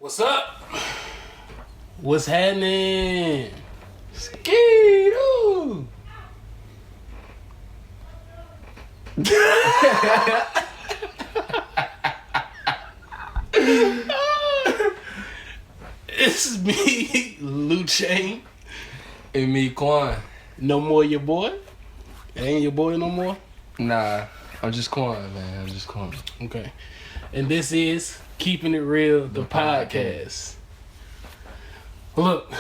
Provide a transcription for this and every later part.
What's up? What's happening? Skidoo. It's me, Lou Chain. And me, Quan. No more your boy? It ain't your boy no more? Nah, I'm just Quan, man. I'm just Quan. Okay. And this is Keeping It Real, the podcast. Look,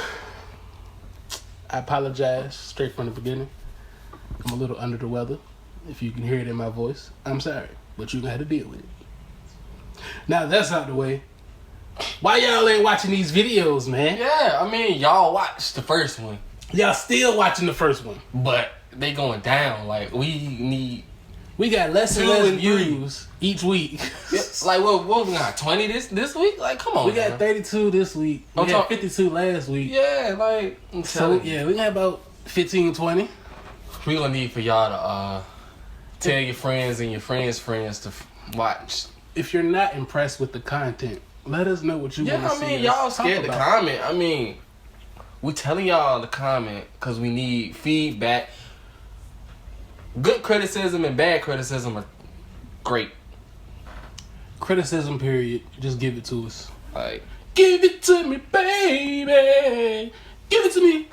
I apologize straight from the beginning. I'm a little under the weather. If you can hear it in my voice, I'm sorry. But you got to deal with it. Now that's out the way. Why y'all ain't watching these videos, man? Yeah, I mean, y'all watched the first one. Y'all still watching the first one. But they going down. Like, we got less and 2 less and 3 views each week. like, what we got, 20 this week? Like, come on, We got 32 this week. We had 52 last week. Yeah, like, So, yeah, we got about 15, 20. we gonna need for y'all to tell your friends and your friends' friends to watch. If you're not impressed with the content, let us know what you want to see. Yeah, I mean, y'all scared to comment. I mean, we telling y'all to comment because we need feedback. Good criticism and bad criticism are great. Criticism, period. Just give it to us. Like, Give it to me, baby. Give it to me.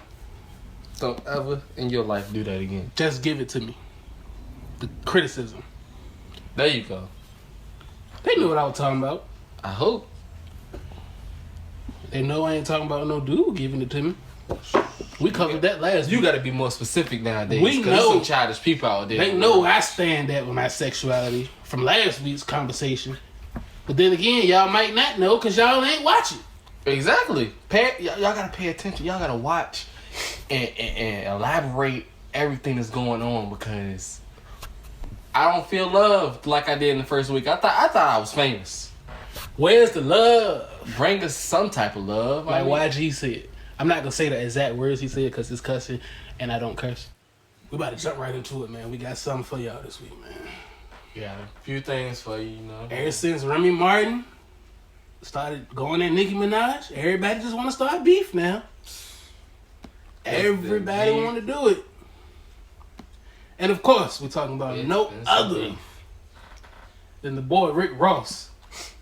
don't ever in your life do that again. Just give it to me. The criticism. There you go. They knew what I was talking about. I hope. They know I ain't talking about no dude giving it to me. We covered that last You week. got to be more specific nowadays. We 'cause know. there's some childish people out there. They know where I stand at with my sexuality from last week's conversation. But then again, y'all might not know because y'all ain't watching. Exactly. Y'all got to pay attention. Y'all got to watch and elaborate everything that's going on because I don't feel loved like I did in the first week. I thought I was famous. Where's the love? Bring us some type of love. Like I mean, YG said. I'm not going to say the exact words he said because it's cussing and I don't curse. We about to jump right into it, man. We got something for y'all this week, man. Yeah, a few things for you, you know. Ever since Remy Martin started going at Nicki Minaj, everybody just want to start beef now. Everybody want to do it. And of course, we're talking about no other than the boy Rick Ross.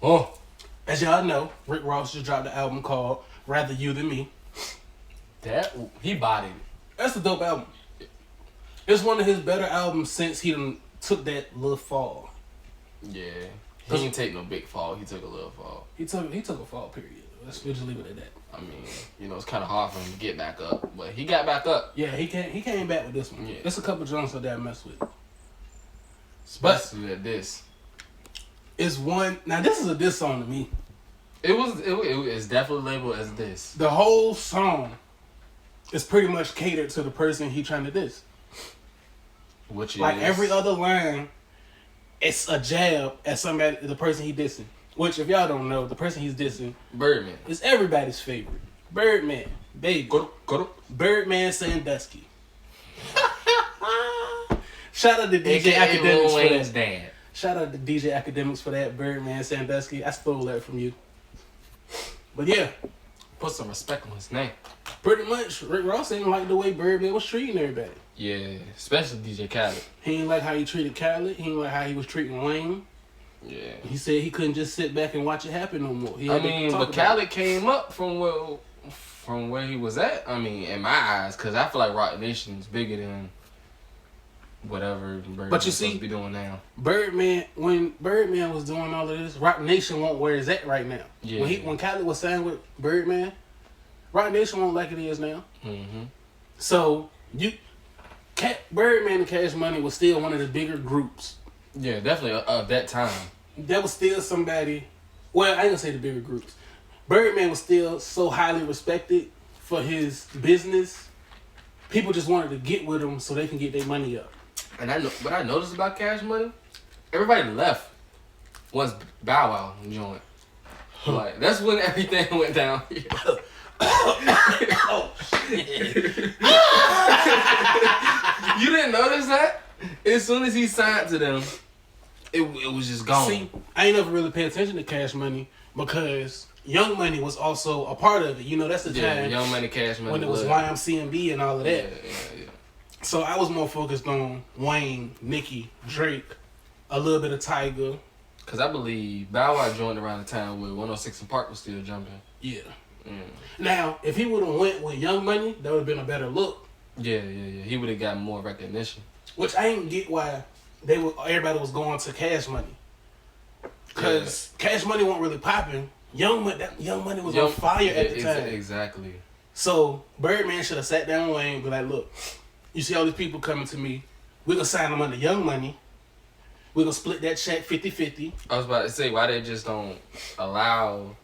Oh, As y'all know, Rick Ross just dropped an album called Rather You Than Me. he bodied it. That's a dope album. It's one of his better albums since he done took that little fall. Yeah. He didn't take no big fall. He took a little fall. He took a fall, period. Let's just leave it at that. I mean, you know, it's kind of hard for him to get back up. But he got back up. Yeah, he came back with this one. Yeah. There's a couple Jones that I mess with. Especially at this. It's one. Now, this is a diss song to me. It's definitely labeled as this. The whole song is pretty much catered to the person he trying to diss. Which is... Like, every other line, it's a jab at somebody, the person he dissing. Which, if y'all don't know, the person he's dissing Birdman. is everybody's favorite. Birdman. Baby. Go. Birdman Sandusky. Shout out to DJ Academics for that. Dad. Shout out to DJ Academics for that. Birdman Sandusky. I stole that from you. But yeah. Put some respect on his name. Pretty much, Rick Ross ain't like the way Birdman was treating everybody. Yeah, especially DJ Khaled. He ain't like how he treated Khaled. He ain't like how he was treating Wayne. Yeah. He said he couldn't just sit back and watch it happen no more. But Khaled came up from where he was at. I mean, in my eyes, because I feel like Rock Nation's bigger than whatever Birdman's supposed to be doing now. When Birdman was doing all of this, Rock Nation won't where it's at right now. Yeah. When Khaled was signed with Birdman, Rock Nation won't like it is now. Mm-hmm. So Birdman and Cash Money was still one of the bigger groups. Yeah, definitely of that time. That was still somebody. Well, I ain't gonna say the bigger groups. Birdman was still so highly respected for his business. People just wanted to get with him so they can get their money up. And what I noticed about Cash Money, everybody left once Bow Wow joined. Like, that's when everything went down. Oh shit! You didn't notice that? As soon as he signed to them, it was just gone. See, I ain't never really paid attention to Cash Money because Young Money was also a part of it. You know, that's the time Young Money, Cash Money when it was YMCMB and all of that. Yeah. So I was more focused on Wayne, Nicki, Drake, a little bit of Tyga. Because I believe Bow Wow joined around the time where 106 and Park was still jumping. Yeah. Now, if he would have went with Young Money, that would have been a better look. Yeah. He would have gotten more recognition. Which I didn't get why everybody was going to Cash Money. Because Cash Money wasn't really popping. Young Money was on fire at the time. Exactly. So Birdman should have sat down with Wayne and be like, look, you see all these people coming to me. We're going to sign them under Young Money. We're going to split that check 50-50. I was about to say, why they just don't allow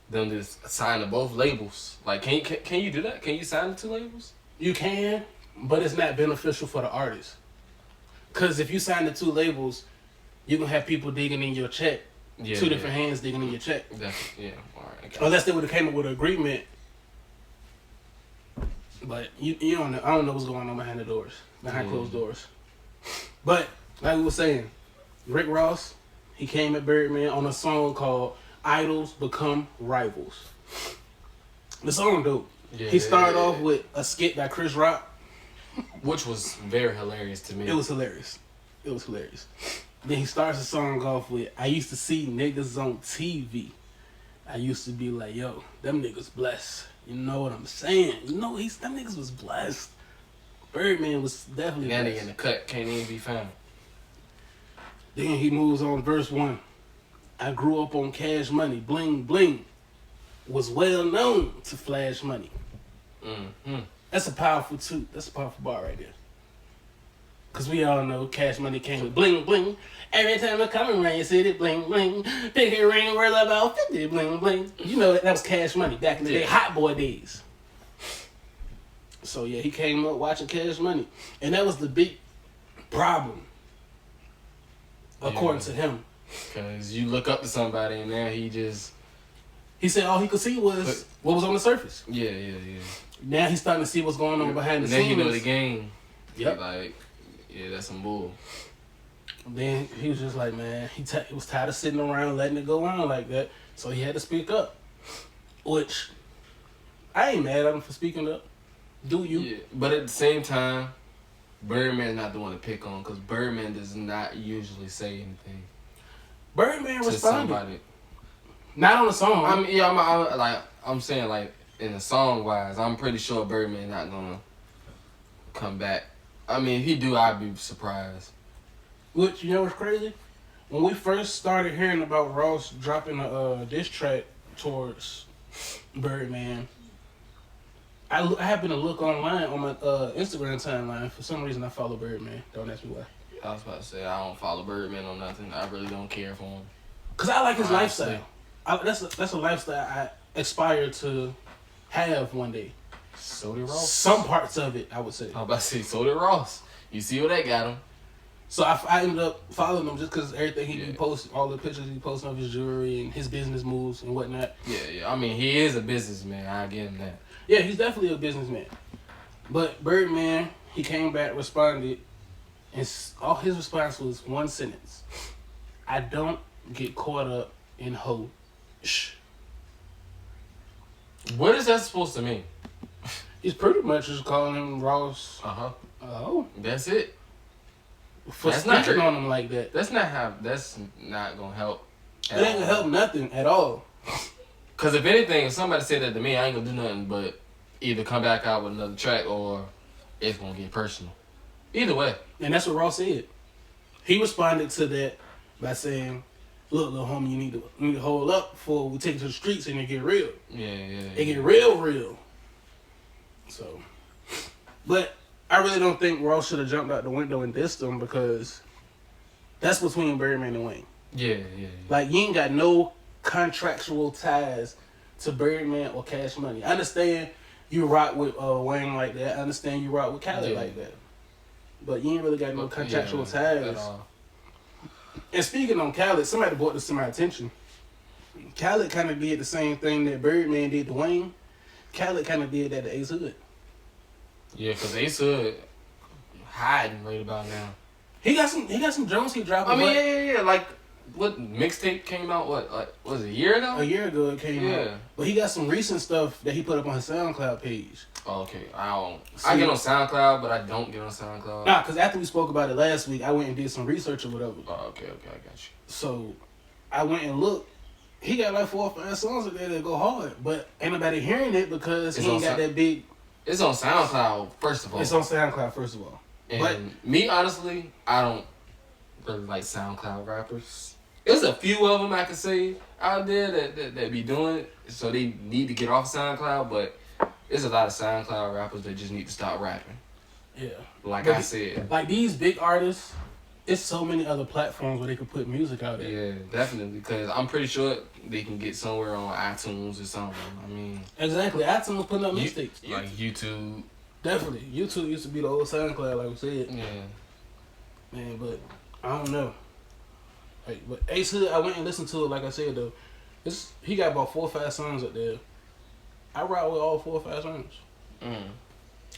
them to sign to both labels? Like, can you do that? Can you sign to 2 labels? You can, but it's not beneficial for the artist. Because if you sign to 2 labels, you're going to have people digging in your check. Yeah, 2 different hands digging in your check. All right. Unless they would have came up with an agreement. But you don't know. I don't know what's going on behind the doors. Behind closed doors. But, like we were saying, Rick Ross, he came at Birdman on a song called Idols Become Rivals. The song dope. He started off with a skit by Chris Rock. Which was very hilarious to me. It was hilarious. Then he starts the song off with, I used to see niggas on TV. I used to be like, yo, them niggas blessed. You know what I'm saying? You know, them niggas was blessed. Birdman was definitely That blessed. nigga in the cut can't even be found. Then he moves on to verse 1. I grew up on Cash Money. Bling, bling. Was well known to flash money. That's a powerful bar right there. Because we all know Cash Money came with bling, bling. Every time I come around your city, bling, bling. Pick a ring worth about 50, bling, bling. You know, that was Cash Money back in the day. Hot Boy days. So, yeah, he came up watching Cash Money. And that was the big problem. According to him. Because you look up to somebody and now he said all he could see was what was on the surface. Yeah. Now he's starting to see what's going on behind the scenes. scenes. Now you know the game. Yep. Like, yeah, that's some bull. Then he was just like, man, he was tired of sitting around letting it go on like that. So he had to speak up. Which, I ain't mad at him for speaking up. Do you? Yeah, but at the same time, Birdman's not the one to pick on because Birdman does not usually say anything. Birdman responded. Somebody. Not on the song. I'm saying like in the song wise, I'm pretty sure Birdman not gonna come back. I mean, if he do, I'd be surprised. Which, you know what's crazy? When we first started hearing about Ross dropping a diss track towards Birdman, I happened to look online on my Instagram timeline. For some reason, I follow Birdman. Don't ask me why. I was about to say, I don't follow Birdman or nothing. I really don't care for him. Because I like his lifestyle. That's a lifestyle I aspire to have one day. So did Ross. Some parts of it, I would say. I was about to say, so did Ross. You see what that got him. So I ended up following him just because everything he be posting, all the pictures he posting of his jewelry and his business moves and whatnot. Yeah. I mean, he is a businessman. I give him that. Yeah, he's definitely a businessman. But Birdman, he came back, responded, and all his response was one sentence. I don't get caught up in hoe. Shh. What is that supposed to mean? He's pretty much just calling him Ross. Oh. That's it. For speaking on him like that. That's not gonna help. It ain't gonna help nothing at all. Cause if anything, if somebody said that to me, I ain't gonna do nothing but either come back out with another track or it's gonna get personal. Either way. And that's what Ross said. He responded to that by saying, look, little homie, you need to hold up before we take it to the streets and it get real. Yeah. It get real. So, but I really don't think Ross should have jumped out the window and dissed him because that's between Birdman and Wayne. Yeah. Like, you ain't got no contractual ties to Birdman or Cash Money. I understand you rock with Wayne like that. I understand you rock with Khaled like that. But you ain't really got no contractual ties. At all. And speaking on Khaled, somebody brought this to my attention. Khaled kind of did the same thing that Birdman did to Wayne. Khaled kind of did that to Ace Hood. Yeah, because Ace Hood hiding right about now. He got some Jones he dropped. I mean, yeah. Like, what mixtape came out? What, like, was it a year ago? A year ago it came out. But he got some recent stuff that he put up on his SoundCloud page. Oh, okay. I get on SoundCloud, but I don't get on SoundCloud. Nah, because after we spoke about it last week, I went and did some research or whatever. Oh, okay, I got you. So I went and looked. He got like 4 or 5 songs up there that go hard, but ain't nobody hearing it because he ain't got that big. It's on SoundCloud, first of all. It's on SoundCloud, first of all. And but me, honestly, I don't really like SoundCloud rappers. There's a few of them I can say out there that be doing it, so they need to get off SoundCloud, but there's a lot of SoundCloud rappers that just need to stop rapping. Yeah. Like I said. Like these big artists, it's so many other platforms where they can put music out there. Yeah, definitely, because I'm pretty sure they can get somewhere on iTunes or something. I mean... Exactly. iTunes putting up mistakes. Like YouTube. Definitely. YouTube used to be the old SoundCloud, like we said. Yeah. Man, but I don't know. Like, but Ace Hood, I went and listened to it, like I said, though. He got about 4 or 5 songs up there. I rock with all 4 or 5 songs.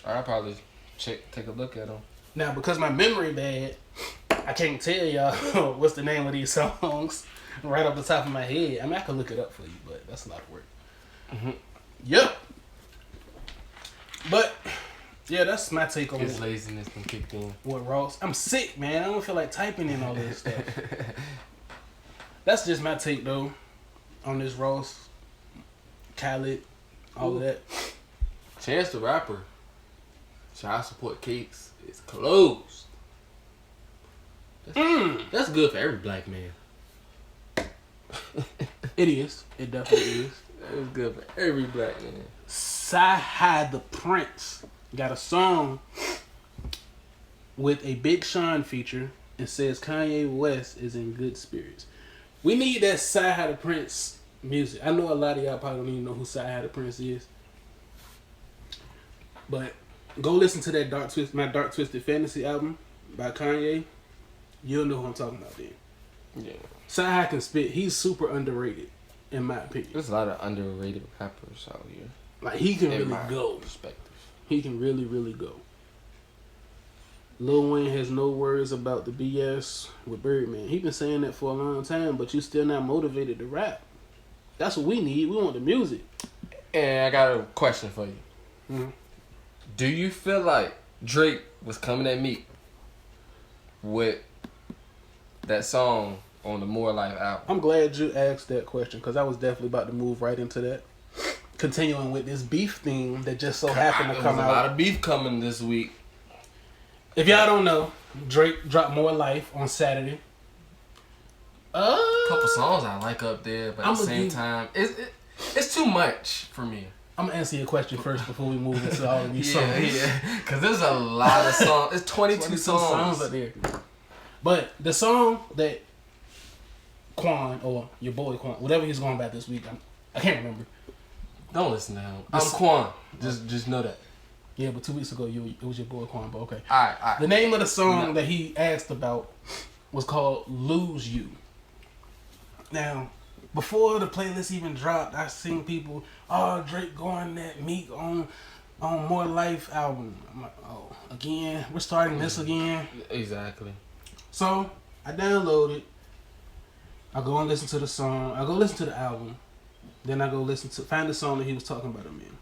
I'll probably take a look at them. Now, because my memory bad, I can't tell y'all what's the name of these songs right off the top of my head. I mean, I could look it up for you, but that's a lot of work. Yep. But, yeah, that's my take on his laziness been kicked in. What Ross? I'm sick, man. I don't feel like typing in all this stuff. That's just my take, though, on this Ross, Khaled, all of that. Chance the Rapper. Child support case is closed. That's good for every black man. It is. It definitely is. It's good for every black man. Sci-Hi the Prince got a song with a Big Sean feature and says Kanye West is in good spirits. We need that Sci-Hi the Prince music. I know a lot of y'all probably don't even know who Sci-Hi the Prince is. But go listen to that my Dark Twisted Fantasy album by Kanye. You'll know who I'm talking about then. Yeah. Sci-Hi can spit. He's super underrated, in my opinion. There's a lot of underrated rappers out here. Like, he can really go. Perspective. He can really, really go. Lil Wayne has no worries about the BS with Birdman. He been saying that for a long time, but you still not motivated to rap. That's what we need. We want the music. And I got a question for you. Mm-hmm. Do you feel like Drake was coming at me with that song on the More Life album? I'm glad you asked that question because I was definitely about to move right into that. Continuing with this beef theme that just so happened to come out. There's a lot of beef coming this week. If y'all don't know, Drake dropped More Life on Saturday. A couple songs I like up there, but at the same time, it's too much for me. I'm gonna answer your question first before we move into all of these songs. Yeah, because there's a lot of songs. It's 22 songs up there. But the song that Quan, or your boy Quan, whatever he's going about this week, I can't remember. Don't listen to him. I'm Quan. Just know that. Yeah, but 2 weeks ago it was your boy Quan, but okay. Alright. The name of the song that he asked about was called Lose You. Now, before the playlist even dropped, I seen people, Drake going that Meek on More Life album. I'm like, again, we're starting this again. Exactly. So I download it. I go and listen to the song. I go listen to the album. Then I go find the song that he was talking about him in.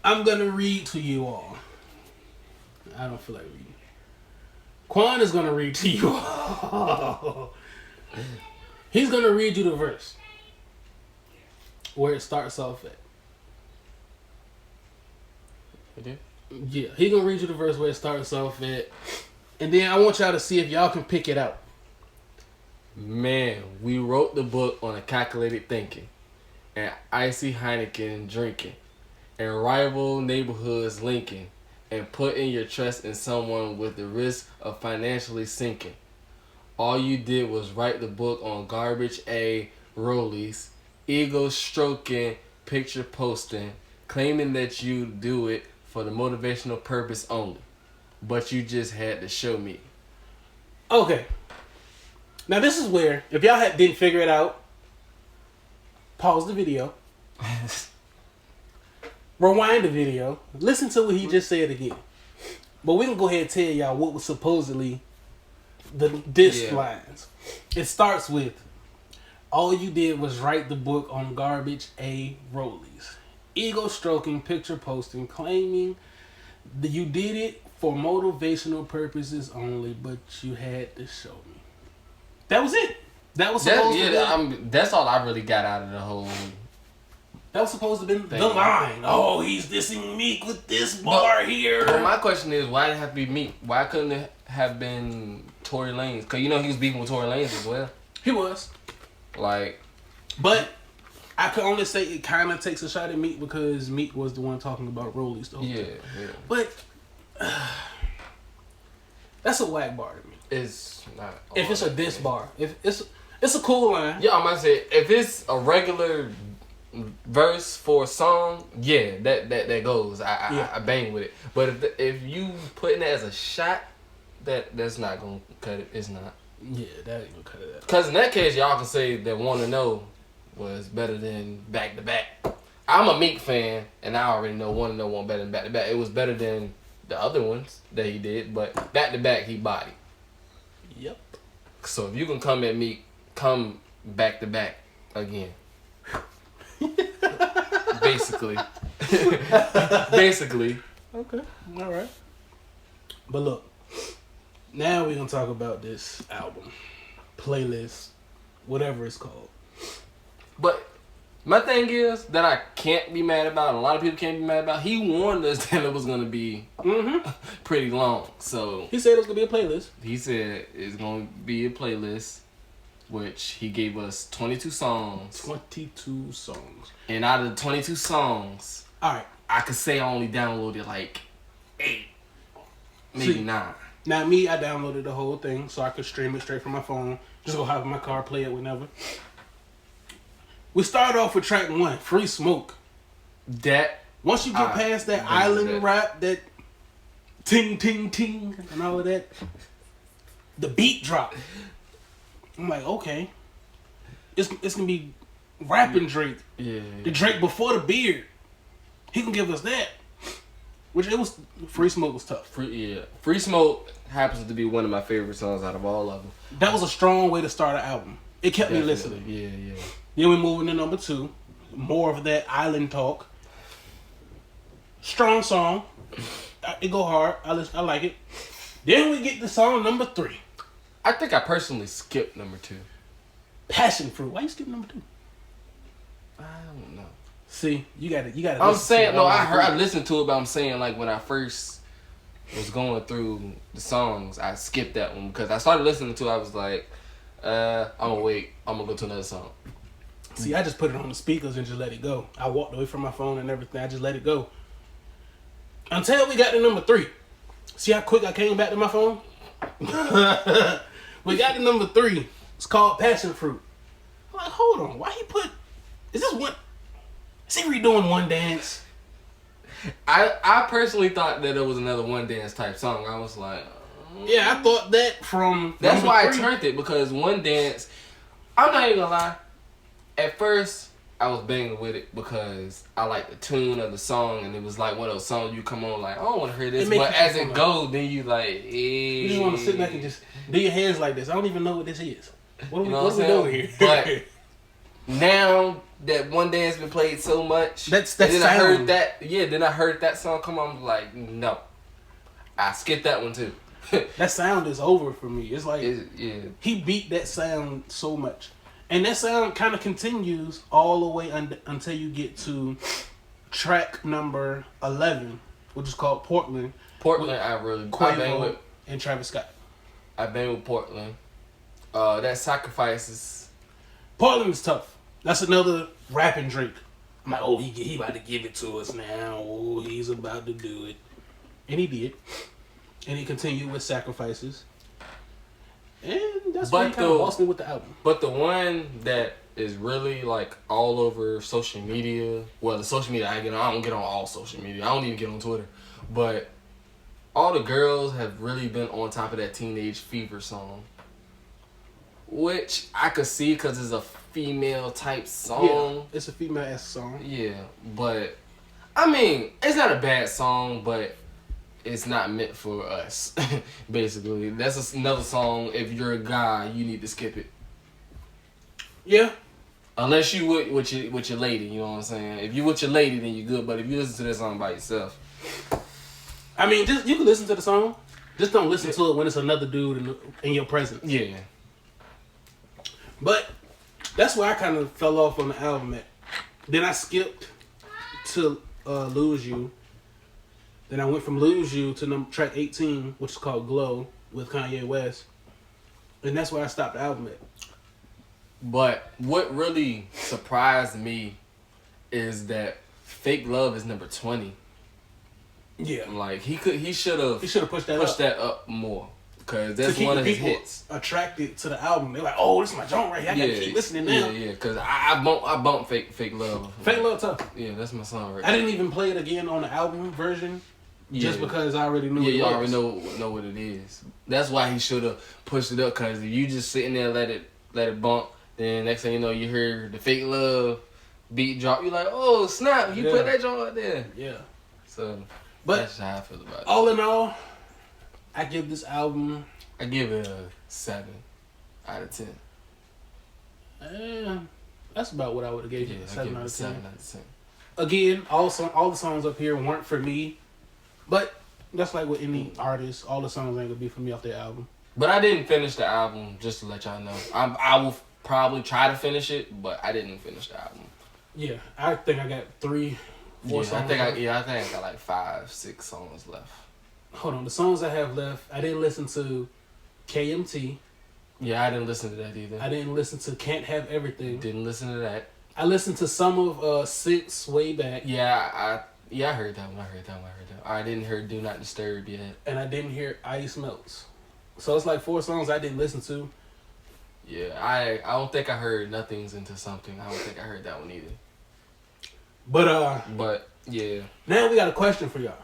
I'm gonna read to you all. I don't feel like reading. Quan is gonna read to you all. He's gonna read you the verse where it starts off at. Okay. Yeah, he gonna read you the verse where it starts off at, and then I want y'all to see if y'all can pick it out. Man, we wrote the book on a calculated thinking, and icy Heineken drinking, and rival neighborhoods linking, and putting your trust in someone with the risk of financially sinking. All you did was write the book on garbage A rollies, ego stroking, picture posting, claiming that you do it for the motivational purpose only. But you just had to show me. Okay. Now this is where, if y'all didn't figure it out, pause the video. Rewind the video. Listen to what he just said again. But we can go ahead and tell y'all what was supposedly the diss lines. It starts with, all you did was write the book on garbage A rollies. Ego stroking, picture posting, claiming that you did it for motivational purposes only, but you had to show me. That was it. That was supposed to be. That's all I really got out of the whole. That was supposed to be the line. Oh, he's dissing Meek with this bar here. But my question is, why did it have to be Meek? Why couldn't it have been Tory Lanez? Because you know he was beefing with Tory Lanez as well. He was. Like. But I could only say it kind of takes a shot at Meek because Meek was the one talking about rollies the whole time. Yeah. But that's a whack bar to me. It's not. If it's a diss bar. If it's a cool line. Yeah, I'm about to say, if it's a regular verse for a song, yeah, that goes. I bang with it. But if you putting it as a shot, that's not gonna cut it. It's not. Yeah, that ain't gonna cut it out. Because in that case, y'all can say that Wanna Know was better than Back to Back. I'm a Meek fan, and I already know Wanna Know wasn't better than Back to Back. It was better than the other ones that he did, but Back to Back he bodied. Yep. So if you can come at Meek, come Back to Back again. Basically. Basically. Okay. All right. But look, now we're going to talk about this album, playlist, whatever it's called. But my thing is that I can't be mad about, and a lot of people can't be mad about, he warned us that it was going to be pretty long. So he said it was going to be a playlist. He said it's going to be a playlist, which he gave us 22 songs. 22 songs. And out of the 22 songs, all right, I could say I only downloaded like 8, maybe 9. Now me, I downloaded the whole thing so I could stream it straight from my phone. Just go hop in my car, play it whenever. We started off with track 1, Free Smoke. That once you get past that island rap, that ting ting ting and all of that, the beat drop. I'm like, okay, it's gonna be rapping Drake. Yeah. The Drake before the beard. He can give us that. Which it was. Free Smoke was tough. Free Smoke happens to be one of my favorite songs out of all of them. That was a strong way to start an album. It kept me listening. Yeah. Then we move into number 2. More of that island talk. Strong song. It go hard. I like it. Then we get to song number 3. I think I personally skipped number 2. Passion Fruit. Why you skip number 2? I don't know. See, you got to. I'm saying no. I listened to it, but I'm saying like when I first was going through the songs, I skipped that one because I started listening to it. I was like, I'm gonna wait. I'm gonna go to another song. See, I just put it on the speakers and just let it go. I walked away from my phone and everything. I just let it go until we got to number 3. See how quick I came back to my phone? We got to number 3. It's called Passion Fruit. I'm like, hold on. Why he put... Is he redoing One Dance? I personally thought that it was another One Dance type song. I was like... Yeah, I thought that from... That's why 3. I turned it, because One Dance... I'm not even gonna lie. At first, I was banging with it because I like the tune of the song, and it was like one of those songs you come on like, I don't want to hear this. But as it goes, then you like... You just want to sit back and just do your hands like this. I don't even know what this is. What are we doing here? But now that One Dance been played so much, that's then sound. I heard that. Yeah, then I heard that song come on. I'm like, no, I skipped that one too. That sound is over for me. It's like he beat that sound so much, and that sound kind of continues all the way until you get to track number 11, which is called Portland. I bang with and Travis Scott. I bang with Portland. That Sacrifices. Portland is tough. That's another rapping Drake. I'm like, oh, he about to give it to us now. Oh, he's about to do it. And he did. And he continued with Sacrifices. And that's what he kind of lost me with the album. But the one that is really like all over social media, well, the social media I don't get on all social media. I don't even get on Twitter. But all the girls have really been on top of that Teenage Fever song. Which I could see because it's a female type song. Yeah, it's a female-ass song. Yeah, but I mean, it's not a bad song, but it's not meant for us. Basically, that's another song. If you're a guy, you need to skip it. Yeah. Unless you with your lady, you know what I'm saying. If you with your lady, then you're good. But if you listen to that song by yourself, I mean, just you can listen to the song. Just don't listen to it when it's another dude in your presence. yeah. But that's where I kind of fell off on the album at. Then I skipped to Lose You. Then I went from Lose You to track 18, which is called Glow with Kanye West. And that's where I stopped the album at. But what really surprised me is that Fake Love is number 20. Yeah. Like he should have pushed that up more. Cause that's one of his hits. Attracted to the album, they're like, "Oh, this is my genre right here. I gotta keep listening now." Yeah. Cause I bumped Fake Love. Fake Love tough. Yeah, that's my song right I didn't even play it again on the album version, just because I already knew. Yeah, you it already know what it is. That's why he should have pushed it up. Cause if you just sitting there let it bump, then next thing you know you hear the Fake Love beat drop. You're like, "Oh snap! You put that joint out there." Yeah. So, but that's how I feel about it. All in all, I give this album. I give it a 7 out of 10. That's about what I would have gave it. 7 out of 10. 7 out of 10. Again, all the songs up here weren't for me, but that's like with any artist. All the songs ain't gonna be for me off their album. But I didn't finish the album. Just to let y'all know, I will probably try to finish it, but I didn't finish the album. Yeah, I think I got 3, 4 songs. I think I got like 5, 6 songs left. Hold on, the songs I have left, I didn't listen to KMT. Yeah, I didn't listen to that either. I didn't listen to Can't Have Everything. Didn't listen to that. I listened to some of Six way back. Yeah, I heard that one. I didn't hear Do Not Disturb yet. And I didn't hear Ice Melts. So it's like 4 songs I didn't listen to. Yeah, I don't think I heard Nothing's Into Something. I don't think I heard that one either. But yeah. Now we got a question for y'all.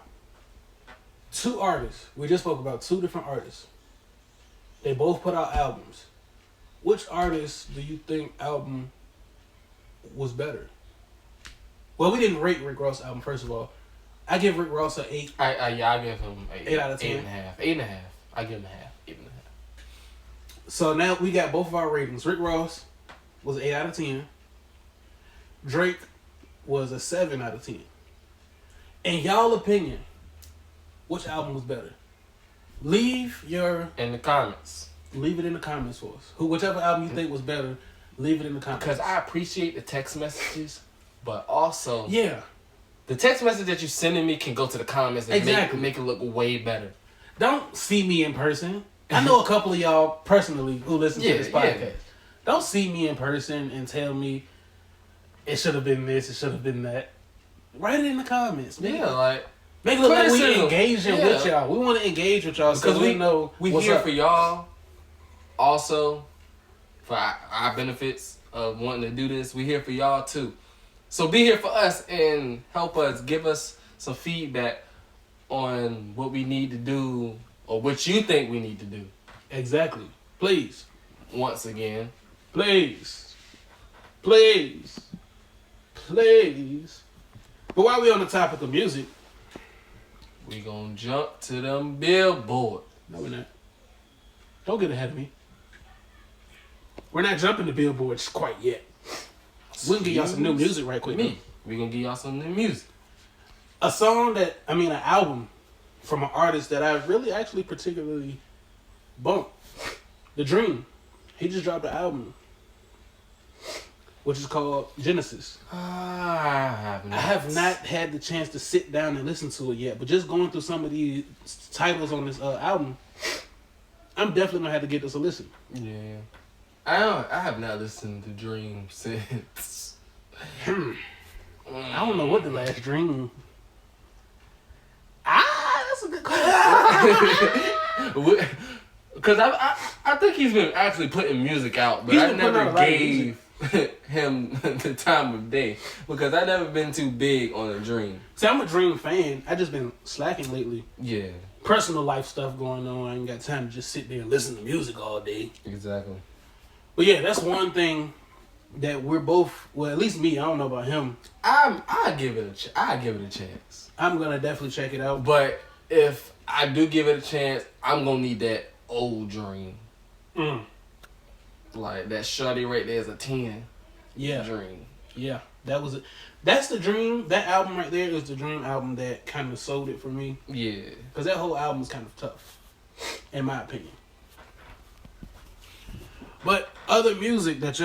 2 artists. We just spoke about 2 different artists. They both put out albums. Which artist do you think album was better? Well, we didn't rate Rick Ross' album, first of all. I give Rick Ross an 8. I give him 8 out of 10. 8.5. 8.5. I give him a half. 8.5. So now we got both of our ratings. Rick Ross was 8 out of 10. Drake was a 7 out of 10. In y'all opinion, which album was better? Leave in the comments. Leave it in the comments for us. Whichever album you think was better, leave it in the comments. Because I appreciate the text messages, but also the text message that you're sending me can go to the comments and make it look way better. Don't see me in person. I know a couple of y'all personally who listen to this podcast. Yeah. Don't see me in person and tell me it should have been this, it should have been that. Write it in the comments. Make it look like we engaging with y'all. We want to engage with y'all because we know we here for y'all. Also, for our benefits of wanting to do this, we here for y'all too. So be here for us and help us, give us some feedback on what we need to do or what you think we need to do. Exactly. Please. Once again. Please. Please. Please. But while we on the topic of music, we gonna jump to them Billboard. No, we're not. Don't get ahead of me. We're not jumping to billboards quite yet. We can give y'all some new music right quick. We gonna give y'all some new music. An album from an artist that I really actually particularly bumped. The Dream. He just dropped an album, which is called Genesis. I have not had the chance to sit down and listen to it yet, but just going through some of these titles on this album, I'm definitely gonna have to get this a listen. Yeah. I have not listened to Dream since. I don't know what the last Dream. That's a good question. Because I think he's been actually putting music out, but I never gave him the time of day because I never been too big on a Dream. See, I'm a Dream fan. I just been slacking lately. Yeah. Personal life stuff going on. I ain't got time to just sit there and listen to music all day. Exactly. But yeah, that's one thing that we're both. Well, at least me. I don't know about him. I give it a chance. I'm gonna definitely check it out. But if I do give it a chance. I'm gonna need that old dream. Like that shorty right there is a 10. Yeah. Dream. Yeah. That was it. That's the dream. That album right there is the dream album that kind of sold it for me. Yeah. Because that whole album is kind of tough, in my opinion. But other music that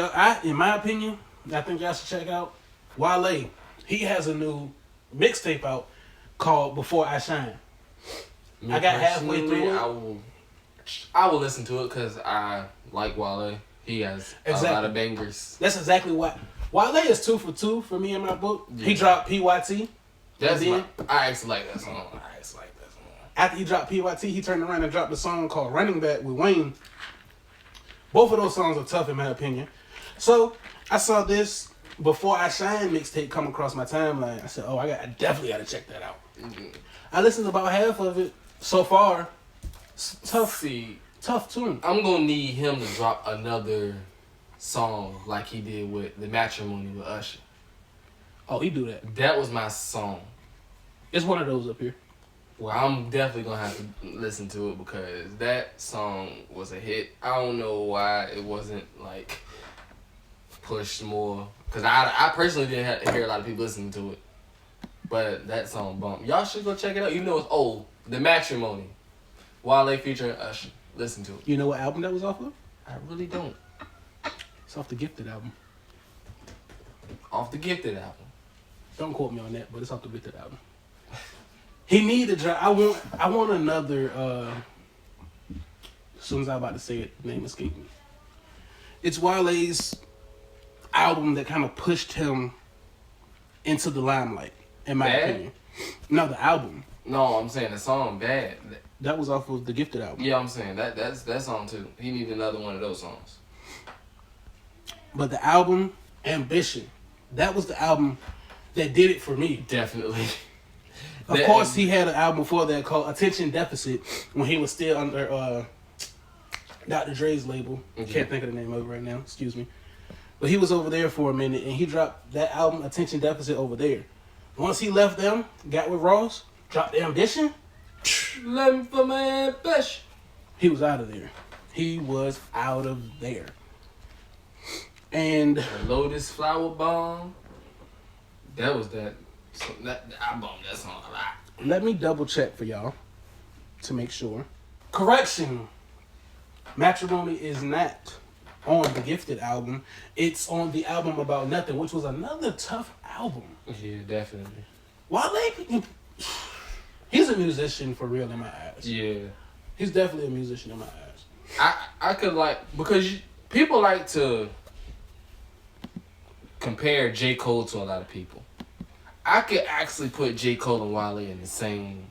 in my opinion, I think y'all should check out. Wale. He has a new mixtape out called Before I Shine. I got halfway through it. I will listen to it because I like Wale. He has a lot of bangers. That's exactly what Wale is 2 for 2 for me in my book. Yeah. He dropped PYT. I actually like that song. After he dropped PYT, he turned around and dropped a song called Running Back with Wayne. Both of those songs are tough in my opinion. So I saw this Before I Shine mixtape come across my timeline. I said, oh, I definitely got to check that out. Mm-hmm. I listened to about half of it so far. Tough tune. I'm going to need him to drop another song like he did with The Matrimony with Usher. Oh, he do that. That was my song. It's one of those up here. Well, I'm definitely going to have to listen to it because that song was a hit. I don't know why it wasn't, like, pushed more. Because I personally didn't hear a lot of people listening to it. But that song bumped. Y'all should go check it out. You know it's old. The Matrimony. Wale featuring Usher. Listen to it. You know what album that was off of? I really don't. It's off the Gifted album. Off the Gifted album. Don't quote me on that, but it's off the Gifted album. He need to drop. I want another. As soon as I'm about to say it, the name escaped me. It's Wale's album that kind of pushed him into the limelight, in my opinion. No, the album. No, I'm saying the song Bad. That was off of the Gifted album. Yeah, I'm saying that's that song too. He needs another one of those songs. But the album Ambition, that was the album that did it for me. Definitely. Of course, he had an album before that called Attention Deficit when he was still under Dr. Dre's label. Mm-hmm. Can't think of the name of it right now. Excuse me. But he was over there for a minute, and he dropped that album Attention Deficit over there. Once he left them, got with Ross, dropped Ambition. Let me for my ambition. He was out of there. He was out of there. And Lotus Flower Bomb. That was that. So I bumped that song a lot. Let me double check for y'all to make sure. Correction. Matrimony is not on the Gifted album. It's on the album About Nothing, which was another tough album. Yeah, definitely. Wale, he's a musician for real in my eyes. Yeah. He's definitely a musician in my eyes. I could because people like to compare J. Cole to a lot of people. I could actually put J. Cole and Wale in the same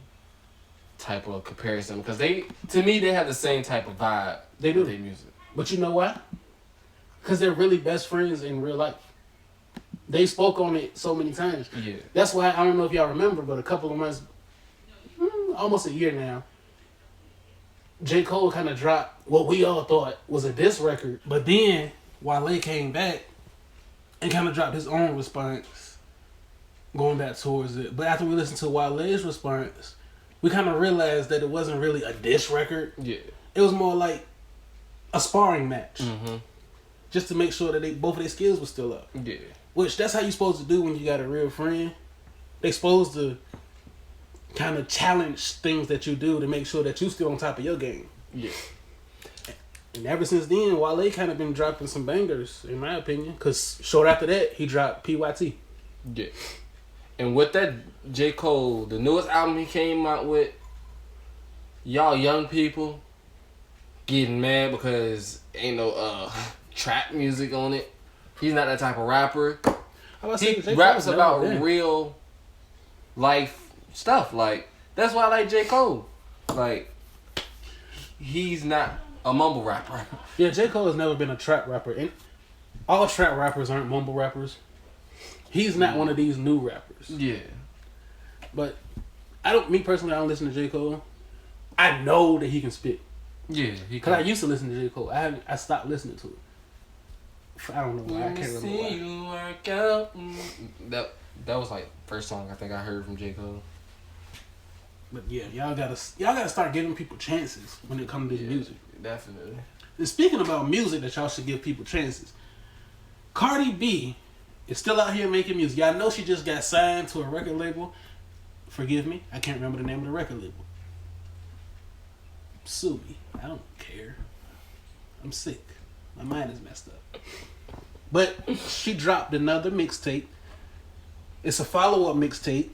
type of comparison because to me, they have the same type of vibe. They do. With their music. But you know why? Because they're really best friends in real life. They spoke on it so many times. Yeah. That's why, I don't know if y'all remember, but a couple of months, almost a year now, J. Cole kind of dropped what we all thought was a diss record. But then Wale came back and kind of dropped his own response going back towards it. But after we listened to Wale's response, we kind of realized that it wasn't really a diss record. Yeah. It was more like a sparring match. Mm-hmm. Just to make sure that both of their skills were still up. Yeah. Which, that's how you're supposed to do when you got a real friend. They're supposed to kind of challenge things that you do to make sure that you still on top of your game. Yeah. And ever since then, Wale kind of been dropping some bangers, in my opinion. Because short after that, he dropped PYT. Yeah. And with that J. Cole, the newest album he came out with, y'all young people getting mad because ain't no trap music on it. He's not that type of rapper. He raps about real life stuff. Like, that's why I like J. Cole. Like, he's not a mumble rapper. Yeah, J. Cole has never been a trap rapper. And all trap rappers aren't mumble rappers. He's not one of these new rappers. Yeah. But me personally, I don't listen to J. Cole. I know that he can spit. Yeah, because I used to listen to J. Cole. I stopped listening to it. I don't know why. I can't remember why. You work out. That was like first song I think I heard from J. Cole. But yeah, y'all gotta start giving people chances when it comes to this music. Definitely. And speaking about music that y'all should give people chances, Cardi B is still out here making music. Y'all know she just got signed to a record label. Forgive me, I can't remember the name of the record label. Sue me. I don't care. I'm sick. My mind is messed up. But she dropped another mixtape. It's a follow-up mixtape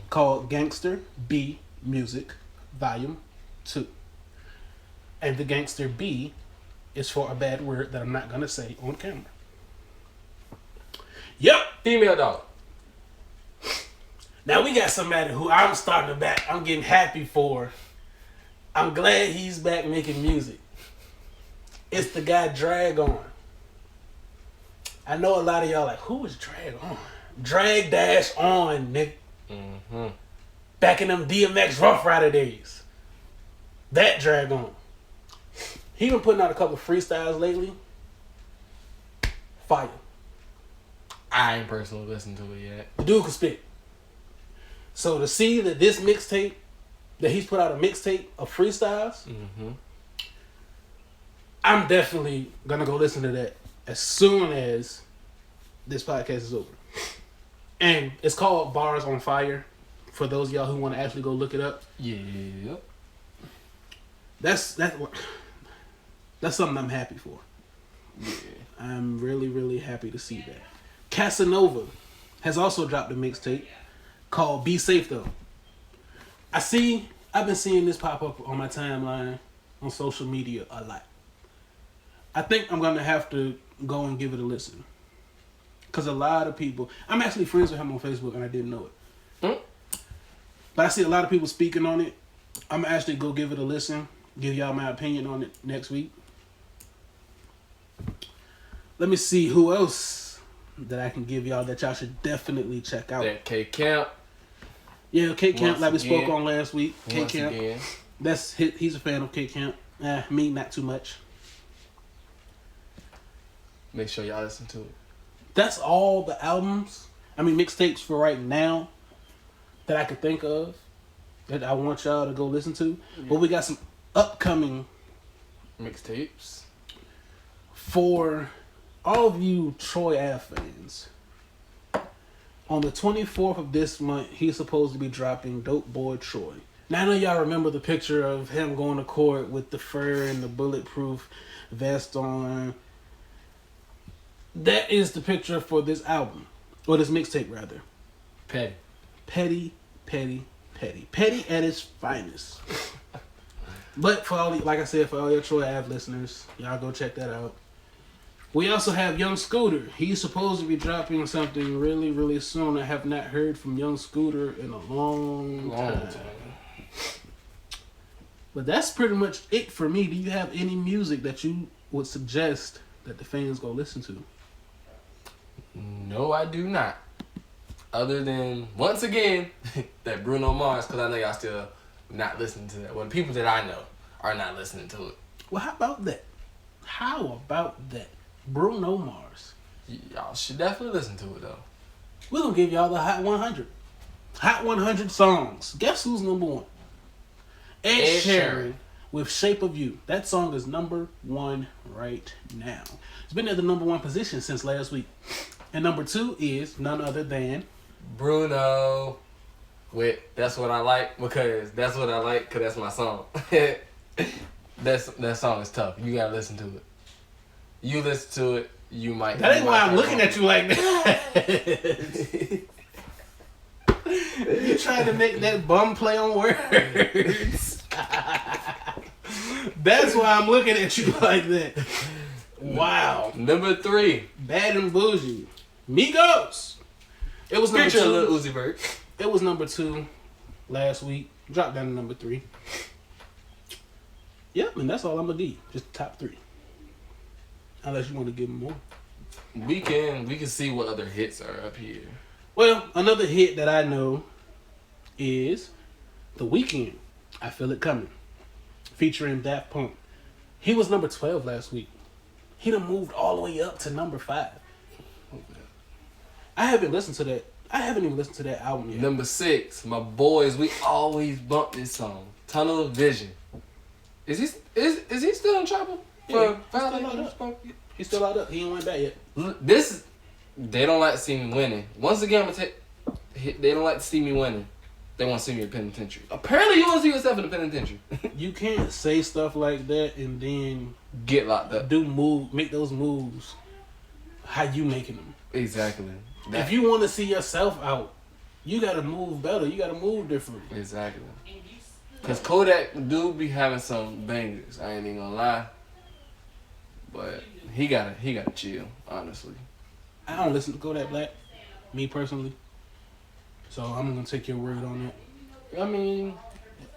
called Gangster B Music Volume 2. And the Gangster B is for a bad word that I'm not going to say on camera. Yep. Female dog. Now we got somebody who I'm starting to back. I'm getting happy for. I'm glad he's back making music. It's the guy Drag On. I know a lot of y'all like, who is Drag On? Drag Dash On, nigga. Mm-hmm. Back in them DMX Rough Rider days. That Drag On. He been putting out a couple of freestyles lately. Fire. I ain't personally listened to it yet. The dude can spit. So to see that this mixtape, that he's put out a mixtape of freestyles, I'm definitely gonna go listen to that as soon as this podcast is over. And it's called Bars on Fire. For those of y'all who want to actually go look it up. Yeah. That's something I'm happy for. Yeah. I'm really, really happy to see that. Casanova has also dropped a mixtape called Be Safe Though. I've been seeing this pop up on my timeline on social media a lot. I think I'm gonna have to go and give it a listen. Cause a lot of people, I'm actually friends with him on Facebook and I didn't know it. But I see a lot of people speaking on it. I'm gonna actually go give it a listen, give y'all my opinion on it next week. Let me see who else that I can give y'all that y'all should definitely check out. That K Camp. Yeah, K Camp, like we again. spoke on last week. K Once Camp. again. He's a fan of K Camp. Me, not too much. Make sure y'all listen to it. That's all the albums, mixtapes for right now that I could think of that I want y'all to go listen to. Yeah. But we got some upcoming mixtapes for all of you Troy Ave fans. On the 24th of this month, he's supposed to be dropping Dope Boy Troy. Now I know y'all remember the picture of him going to court with the fur and the bulletproof vest on. That is the picture for this album. Or this mixtape, rather. Petty. Petty, petty, petty. Petty at its finest. But for all, like I said, for all your Troy Ave listeners, y'all go check that out. We also have Young Scooter. He's supposed to be dropping something really, really soon. I have not heard from Young Scooter in a long time. But that's pretty much it for me. Do you have any music that you would suggest that the fans go listen to? No, I do not. Other than, once again, that Bruno Mars, because I know y'all still not listening to that. Well, the people that I know are not listening to it. Well, how about that? Bruno Mars. Y'all should definitely listen to it, though. We're going to give y'all the Hot 100. Hot 100 songs. Guess who's number one? Ed Sheeran with Shape of You. That song is number one right now. It's been at the number one position since last week. And number two is none other than Bruno with That's What I Like, because that's my song. That song is tough. You gotta listen to it. You listen to it, you might. That ain't why I'm looking at you like that. You trying to make that bum play on words. That's why I'm looking at you like that. Wow. Number 3. Bad and Bougie. Migos. It was number 2. Lil Uzi Vert. It was number 2 last week. Dropped down to number 3. Yep, and that's all I'm gonna do. Just top 3. Unless you want to give them more. We can see what other hits are up here. Well, another hit that I know is The Weeknd. I Feel It Coming. Featuring Daft Punk. He was number 12 last week. He done moved all the way up to number 5. I haven't listened to that I haven't even listened to that album yet. Number 6, my boys, we always bump this song. Tunnel of Vision. Is he still in trouble? Yeah, He's still out up. He ain't went back yet. They don't like to see me winning. Once again, they don't like to see me winning. They want to see me in penitentiary. Apparently, you want to see yourself in the penitentiary. You can't say stuff like that and then get locked up. Make those moves. How you making them? Exactly. If you want to see yourself out, you gotta move better. You gotta move different. Exactly. Cause Kodak do be having some bangers. I ain't even gonna lie. But he gotta chill. Honestly. I don't listen to Kodak Black, me personally. So I'm gonna take your word on it. I mean,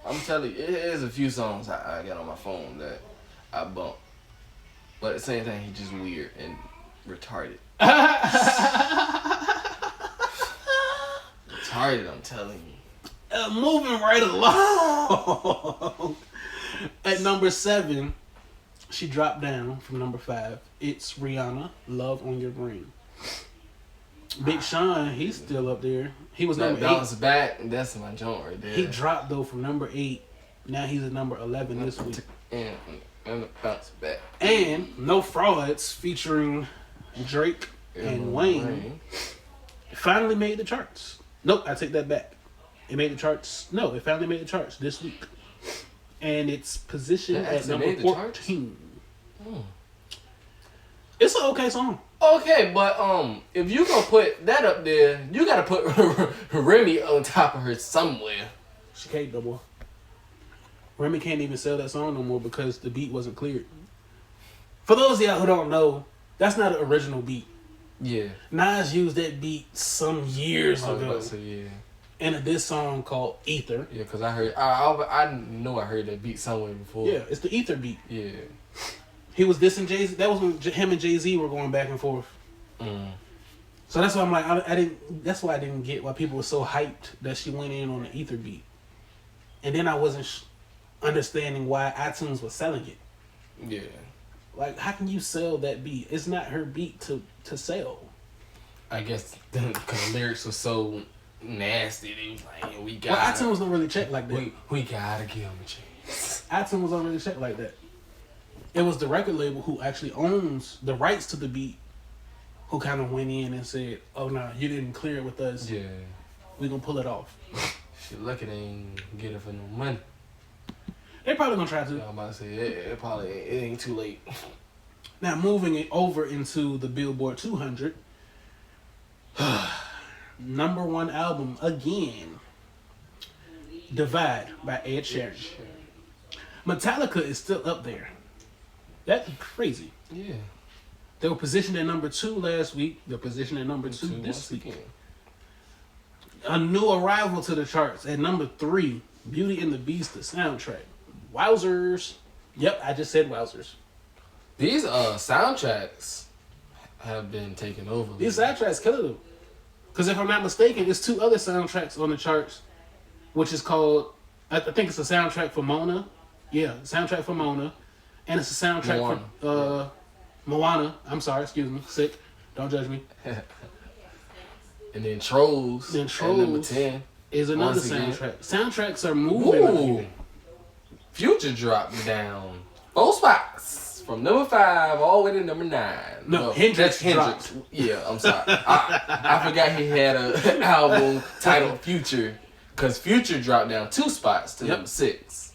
I'm telling you, there's a few songs I got on my phone that I bump. But at the same time, he's just weird and retarded. Retarded, I'm telling you. Moving right along. At number 7, she dropped down from number 5. It's Rihanna, Love on Your Brain. Big Sean, he's still up there. He was number 8. Bounce back, that's my joint right there. He dropped though from number 8. Now he's at number 11 this week. And bounce back. And No Frauds featuring Drake and Wayne finally made the charts. Nope, I take that back. It made the charts. No, it finally made the charts this week. And it's positioned at number 14. It's an okay song. Okay, but if you gonna put that up there, you gotta put Remy on top of her somewhere. She can't no more. Remy can't even sell that song no more because the beat wasn't cleared. For those of y'all who don't know, that's not an original beat. Yeah. Nas used that beat some years ago. Yeah. In this song called Ether. Yeah, because I know I heard that beat somewhere before. Yeah, it's the Ether beat. Yeah. He was dissing Jay-Z. That was when him and Jay-Z were going back and forth. So that's why I'm like, I didn't. That's why I didn't get why people were so hyped that she went in on the Ether beat, and then I wasn't understanding why iTunes was selling it. Yeah. Like, how can you sell that beat? It's not her beat to sell. I guess because the lyrics were so nasty. They was like, yeah, we got. Well, iTunes don't really check like that. We gotta give him a chance. iTunes don't really check like that. It was the record label who actually owns the rights to the beat who kind of went in and said, oh, no, you didn't clear it with us. Yeah. We're going to pull it off. She lucky they ain't get it for no money. They probably going to try to. I'm about to say, it ain't too late. Now, moving it over into the Billboard 200. Number 1 album, again. Divide by Ed Sheeran. Metallica is still up there. That's crazy. Yeah. They were positioned at number 2 last week. They're positioned at number 2 this week. A new arrival to the charts at number 3, Beauty and the Beast, the soundtrack. Wowzers. Yep, I just said wowzers. These soundtracks have been taken over. These soundtracks killing them. Because if I'm not mistaken, there's 2 other soundtracks on the charts, which is called, I think it's a soundtrack for Mona. Yeah, soundtrack for Mona. And it's a soundtrack for Moana. I'm sorry, excuse me. Sick. Don't judge me. And then Trolls. Number 10 is another soundtrack. Soundtracks are moving. Ooh. Future dropped down 4 spots from number 5 all the way to number 9. No, Hendrix dropped. Yeah, I'm sorry. I forgot he had an album titled Future, because Future dropped down 2 spots to number 6.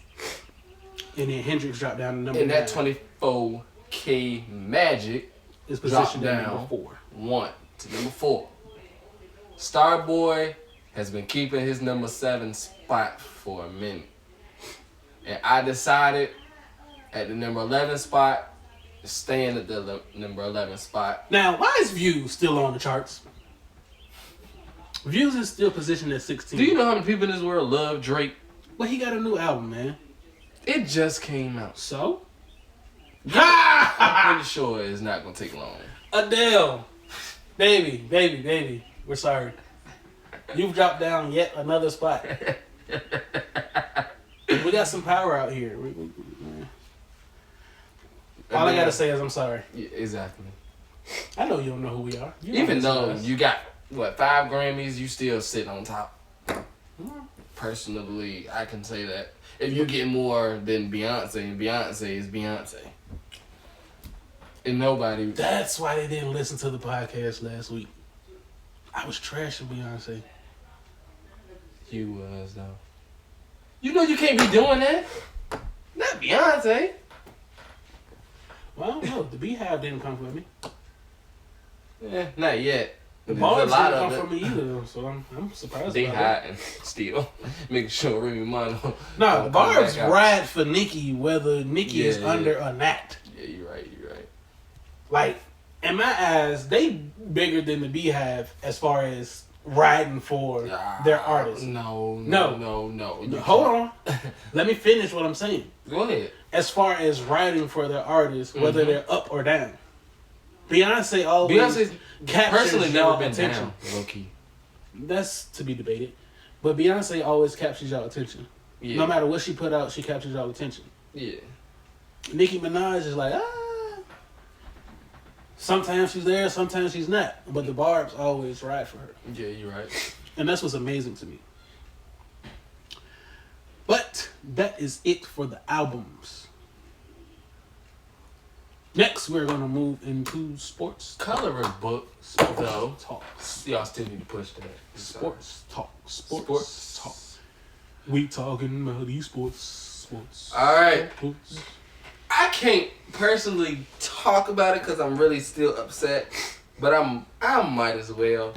And then Hendrix dropped down to number 9. And that 24K Magic is positioned at number 4. 1 to number 4. Starboy has been keeping his number 7 spot for a minute. And I decided at the number 11 spot, staying at the number 11 spot. Now, why is Views still on the charts? Views is still positioned at 16. Do you know how many people in this world love Drake? Well, he got a new album, man. It just came out. So? I'm pretty sure it's not going to take long. Adele. Baby. We're sorry. You've dropped down yet another spot. We got some power out here. All I got to say is I'm sorry. Yeah, exactly. I know you don't know who we are. Even though you got 5 Grammys, you still sitting on top. Personally, I can say that. If you get more than Beyonce, Beyonce is Beyonce. And nobody... That's why they didn't listen to the podcast last week. I was trashing Beyonce. You was, though. You know you can't be doing that. Not Beyonce. Well, I don't know. The Beehive didn't come for me. Yeah, not yet. The There's bars a lot didn't of come it. for me either, so I'm surprised They about hiding still. Making sure Remy Mono. that. No, the bars ride for Nicki whether Nicki is Yeah. under or not. Yeah, you're right. Like, in my eyes, they bigger than the Beehive as far as riding for their artists. No. Hold on. Let me finish what I'm saying. Go ahead. As far as riding for their artists, whether they're up or down. Beyonce's captures personally y'all never been attention. down, low key. That's to be debated. But Beyonce always captures y'all attention. Yeah. No matter what she put out, she captures y'all attention. Yeah. Nicki Minaj is like, sometimes she's there, sometimes she's not. But the barbs always ride for her. Yeah, you're right. And that's what's amazing to me. But that is it for the albums. Next, we're going to move into sports Coloring book, though. talk. Y'all still need to push that. Sports talk. Sports talk. We talking about these sports. All right. Sports. I can't personally talk about it because I'm really still upset, but I might as well.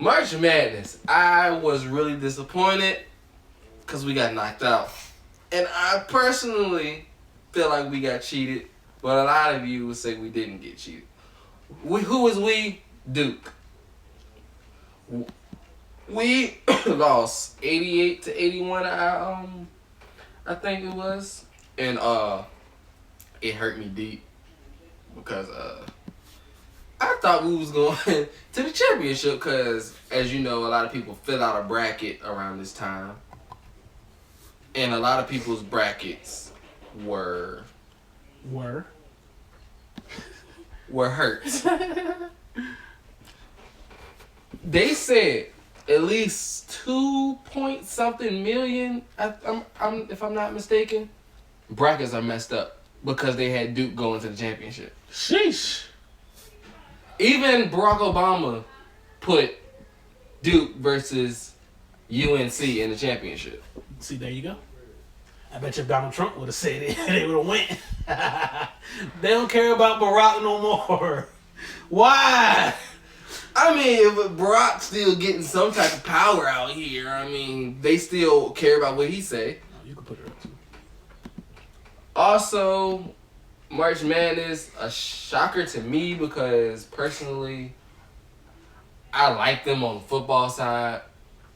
March Madness. I was really disappointed because we got knocked out, and I personally feel like we got cheated, but a lot of you would say we didn't get cheated. Who was we? Duke. We lost 88-81. I think it was. And it hurt me deep because I thought we was going to the championship because, as you know, a lot of people fill out a bracket around this time. And a lot of people's brackets were hurt. They said at least 2-point-something million, if I'm not mistaken, brackets are messed up because they had Duke going to the championship. Sheesh. Even Barack Obama put Duke versus UNC in the championship. See, there you go. I bet you if Donald Trump would have said it, they would have went. They don't care about Barack no more. Why? I mean, if Barack's still getting some type of power out here, I mean, they still care about what he say. Oh, you can put it up too. Also, March Madness, a shocker to me because personally, I like them on the football side,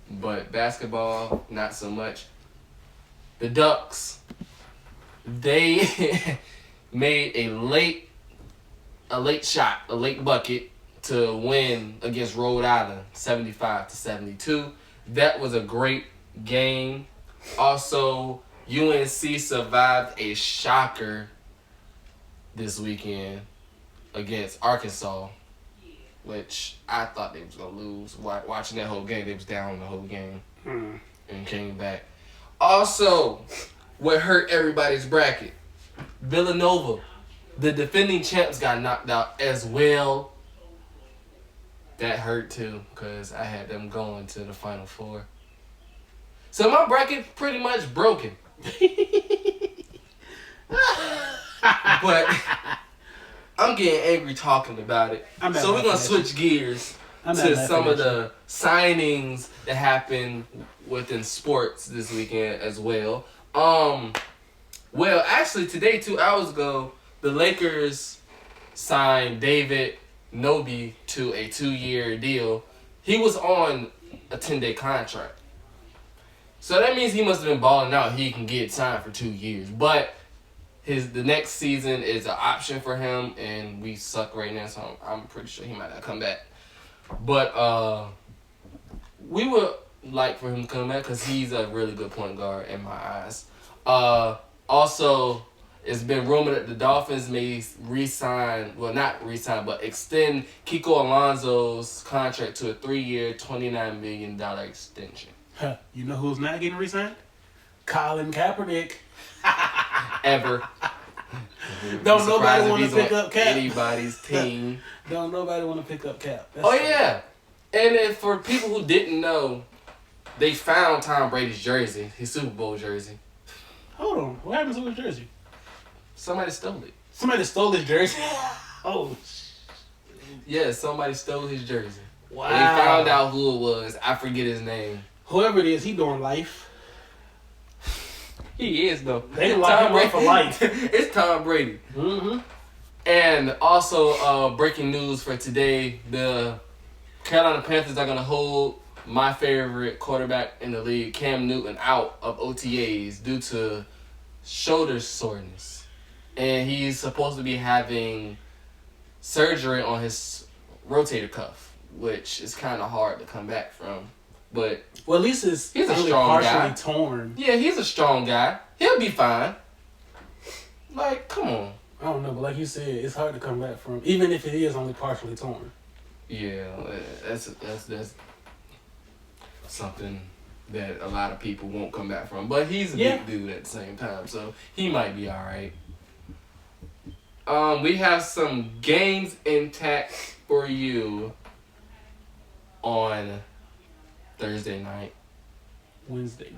but basketball, not so much. The Ducks, they made a late shot, a late bucket to win against Rhode Island, 75-72. That was a great game. Also, UNC survived a shocker this weekend against Arkansas, which I thought they was going to lose. Watching that whole game, they was down the whole game and came back. Also, what hurt everybody's bracket, Villanova, the defending champs, got knocked out as well. That hurt too, because I had them going to the Final Four. So my bracket pretty much broken. But I'm getting angry talking about it. So we're going to switch gears to some of the signings that happened within sports this weekend as well. Well, actually today, 2 hours ago, the Lakers signed David Nobi to a 2-year deal. He was on a 10-day contract. So that means he must have been balling out. He can get signed for 2 years. But the next season is an option for him, and we suck right now, so I'm pretty sure he might not come back. But we would like for him to come back because he's a really good point guard in my eyes. Also, It's been rumored that the Dolphins may but extend Kiko Alonso's contract to a 3-year, $29 million extension. Huh. You know who's not getting re-signed? Colin Kaepernick. Ever. Don't nobody want to pick up Cap. Anybody's team. Don't nobody want to pick up Cap. That's Yeah. And then for people who didn't know, they found Tom Brady's jersey, his Super Bowl jersey. Hold on. What happened to his jersey? Somebody stole it. Somebody stole his jersey? Oh, yeah, somebody stole his jersey. wow. And they found out who it was. I forget his name. Whoever it is, he doing life. He is, though. They lock him up for life. It's Tom Brady. Mm-hmm. And also, breaking news for today, the Carolina Panthers are going to hold my favorite quarterback in the league, Cam Newton, out of OTAs due to shoulder soreness. And he's supposed to be having surgery on his rotator cuff, which is kind of hard to come back from. But well, at least he's a only strong partially guy. torn. Yeah, he's a strong guy. He'll be fine. Like, come on. I don't know, but like you said, it's hard to come back from, even if it is only partially torn. Yeah, that's something that a lot of people won't come back from. But he's a big dude at the same time, so he might be all right. We have some games intact for you on Thursday night. Wednesday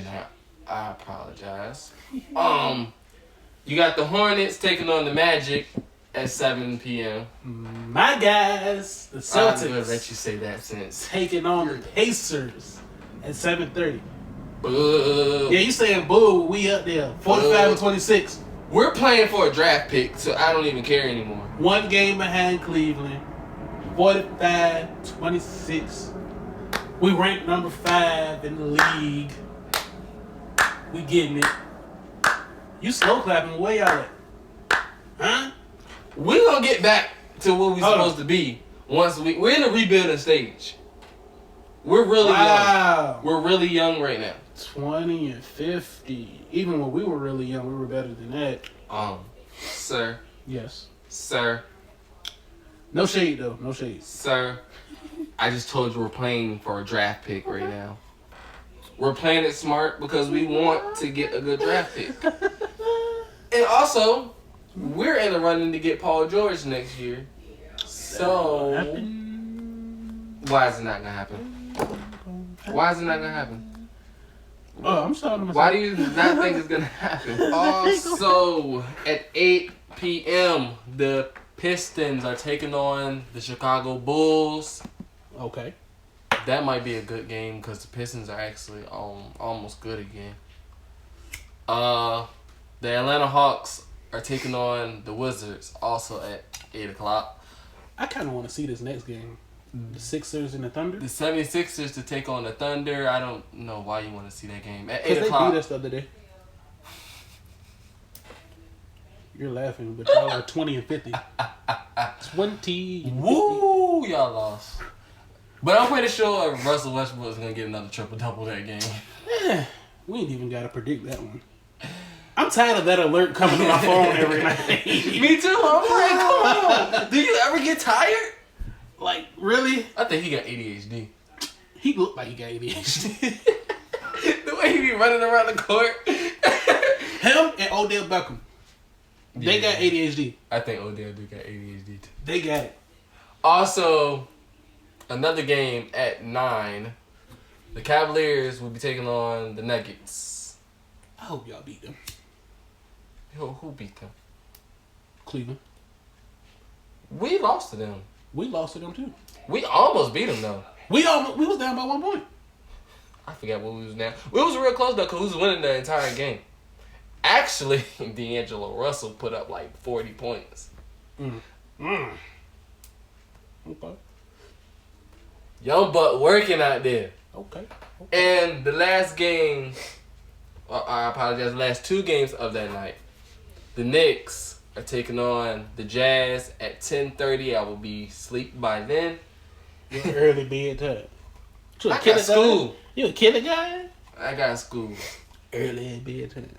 night. I apologize. You got the Hornets taking on the Magic at 7 p.m. My guys, the Celtics. I'm gonna let you say that since taking on the Pacers at 7:30. Boo. Yeah, you saying boo? We up there, 45-26. We're playing for a draft pick, so I don't even care anymore. One game behind Cleveland, 45-26. We ranked number 5 in the league. We getting it. You slow clapping. Where y'all at? Huh? We're gonna get back to what we're supposed to be once we're in the rebuilding stage. We're really young. We're really young right now. 20 and 50. Even when we were really young, we were better than that. Sir. Yes. Sir. No shade though. No shade. Sir. I just told you we're playing for a draft pick right now. We're playing it smart because we want to get a good draft pick. And also, we're in the running to get Paul George next year. So, why is it not going to happen? Why is it not going to happen? Oh, I'm sorry. Why do you not think it's going to happen? Also, at 8 p.m., the Pistons are taking on the Chicago Bulls. Okay. That might be a good game because the Pistons are actually almost good again. The Atlanta Hawks are taking on the Wizards also at 8 o'clock. I kind of want to see this next game. The Sixers and the Thunder. The 76ers to take on the Thunder. I don't know why you want to see that game. At 8 Because they o'clock. beat us the other day. You're laughing, but y'all are 20 and 50. 20. Woo! Y'all lost. But I'm pretty sure Russell Westbrook is going to get another triple-double that game. We ain't even got to predict that one. I'm tired of that alert coming to my phone every night. Me too. I'm like, come on. Do you ever get tired? Like, really? I think he got ADHD. He looked like he got ADHD. The way he be running around the court. Him and Odell Beckham. They got ADHD. I think Odell do got ADHD too. They got it. Also, another game at 9. The Cavaliers will be taking on the Nuggets. I hope y'all beat them. Who beat them? Cleveland. We lost to them. We lost to them too. We almost beat them though. We was down by 1 point. I forgot what we was now. We was real close though because we was winning the entire game. Actually, D'Angelo Russell put up like 40 points. Okay. Young Buck working out there. Okay. And the last game, I apologize, the last 2 games of that night, the Knicks are taking on the Jazz at 10:30. I will be asleep by then. You're early bedtime. I got school. You a kindergarten? I got school. Early bedtime.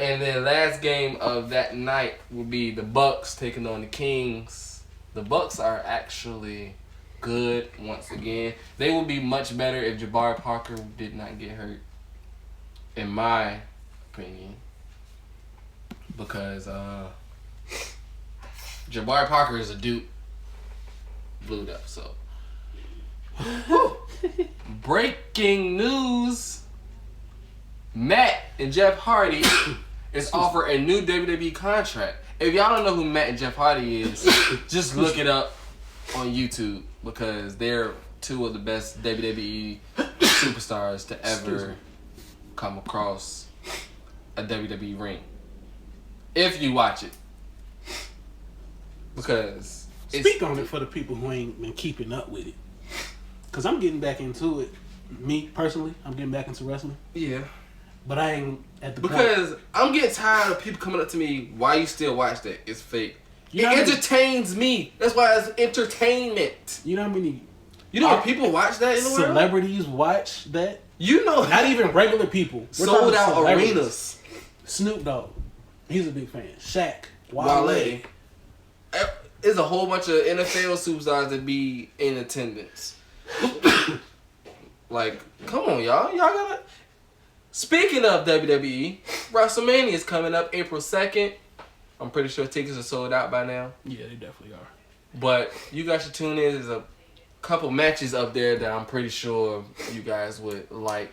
And then last game of that night will be the Bucks taking on the Kings. The Bucks are actually good once again. They would be much better if Jabari Parker did not get hurt, in my opinion. Because Jabari Parker is a dude. Blued up, so. Breaking news. Matt and Jeff Hardy is offered a new WWE contract. If y'all don't know who Matt and Jeff Hardy is, just look it up on YouTube because they're two of the best WWE superstars to ever come across a WWE ring. If you watch it. Because speak on it for the people who ain't been keeping up with it. Because I'm getting back into it. Me, personally, I'm getting back into wrestling. Yeah. But I ain't at the Because point. I'm getting tired of people coming up to me, why you still watch that? It's fake. You know it entertains me. That's why it's entertainment. You know how many People watch that in the world? celebrities watch that? You know. Not even regular people. We're Sold out celebrities. arenas. Snoop Dogg. He's a big fan. Shaq. Wale. There's a whole bunch of NFL superstars that be in attendance. Like, come on, y'all. Y'all gotta... Speaking of WWE, WrestleMania is coming up April 2nd. I'm pretty sure tickets are sold out by now. Yeah, they definitely are. But you guys should tune in. There's a couple matches up there that I'm pretty sure you guys would like.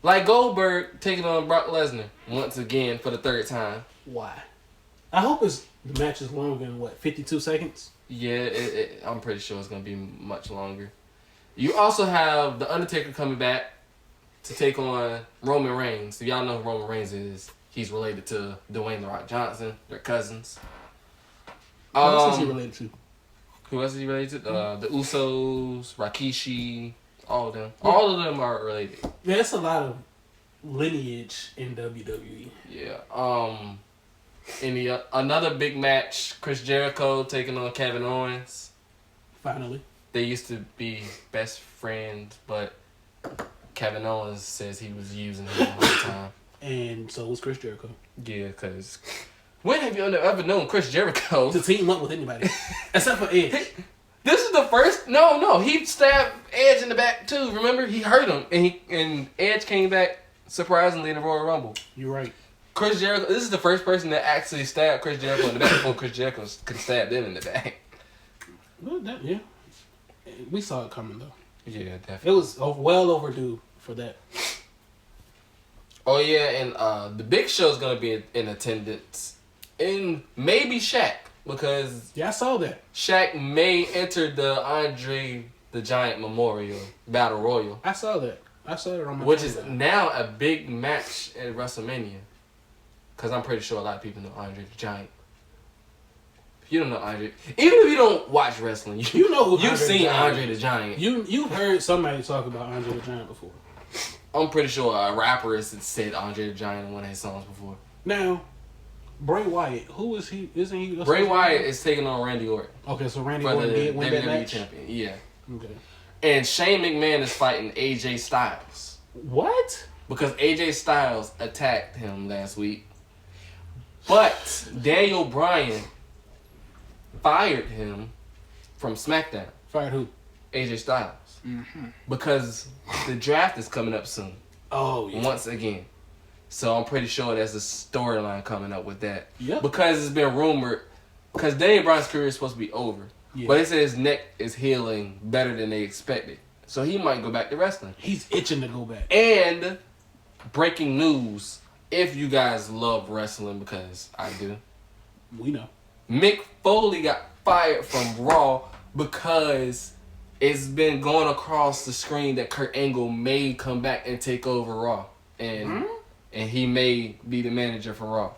Like Goldberg taking on Brock Lesnar once again for the third time. Why? I hope the match is longer than 52 seconds? Yeah, I'm pretty sure it's going to be much longer. You also have The Undertaker coming back to take on Roman Reigns. So y'all know who Roman Reigns is. He's related to Dwayne The Rock Johnson. They're cousins. Who else is he related to? Who else is he related to? The Usos, Rikishi, all of them. Yeah. All of them are related. Yeah, it's a lot of lineage in WWE. Yeah. Another big match, Chris Jericho taking on Kevin Owens. Finally. They used to be best friends, but Kevin Owens says he was using him all the time. And so was Chris Jericho. Yeah, because when have you ever known Chris Jericho to team up with anybody? Except for Edge. This is the first... No. He stabbed Edge in the back, too. Remember? He hurt him. And Edge came back, surprisingly, in the Royal Rumble. You're right. Chris Jericho... This is the first person that actually stabbed Chris Jericho in the back before Chris Jericho could stab them in the back. Well, yeah. We saw it coming, though. Yeah, definitely. It was well overdue for that. Oh, yeah, and the Big Show's going to be in attendance. And maybe Shaq, because... Yeah, I saw that. Shaq may enter the Andre the Giant Memorial Battle Royal. I saw that. I saw it on my Which is now a big match at WrestleMania. Because I'm pretty sure a lot of people know Andre the Giant. If you don't know Andre... Even if you don't watch wrestling, you know who you've seen Andre the Giant. You've heard somebody talk about Andre the Giant before. I'm pretty sure a rapper has said Andre the Giant in one of his songs before. Now, Bray Wyatt, who is he? Isn't he? Bray Wyatt is taking on Randy Orton. Okay, so Randy Orton did win that match? Champion. Yeah. Okay. And Shane McMahon is fighting AJ Styles. What? Because AJ Styles attacked him last week. But Daniel Bryan fired him from SmackDown. Fired who? AJ Styles. Mm-hmm. Because the draft is coming up soon. Oh, yeah. Once again. So I'm pretty sure there's a storyline coming up with that. Yep. Because it's been rumored. Because Daniel Bryan's career is supposed to be over. Yeah. But they said his neck is healing better than they expected. So he might go back to wrestling. He's itching to go back. And breaking news, if you guys love wrestling, because I do. We know. Mick Foley got fired from Raw because it's been going across the screen that Kurt Angle may come back and take over Raw. And he may be the manager for Raw.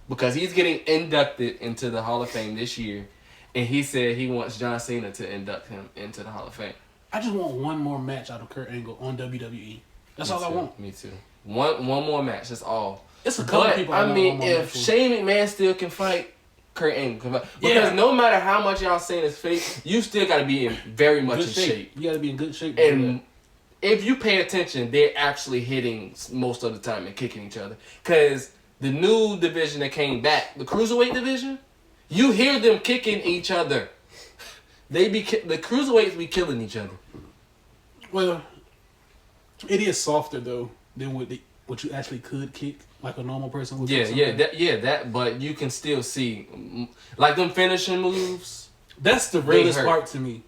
Because he's getting inducted into the Hall of Fame this year. And he said he wants John Cena to induct him into the Hall of Fame. I just want one more match out of Kurt Angle on WWE. That's all I want. Me too. One more match. That's all. It's a couple people. I mean, if Shane McMahon still can fight, Kurt Angle can fight. Because no matter how much y'all saying is fake, you still got to be in very much in shape. You got to be in good shape. And if you pay attention, they're actually hitting most of the time and kicking each other. Because the new division that came back, the cruiserweight division, you hear them kicking each other. The cruiserweights be killing each other. Well, it is softer though than what you actually could kick like a normal person would. That. But you can still see like them finishing moves. That's the realest part to me.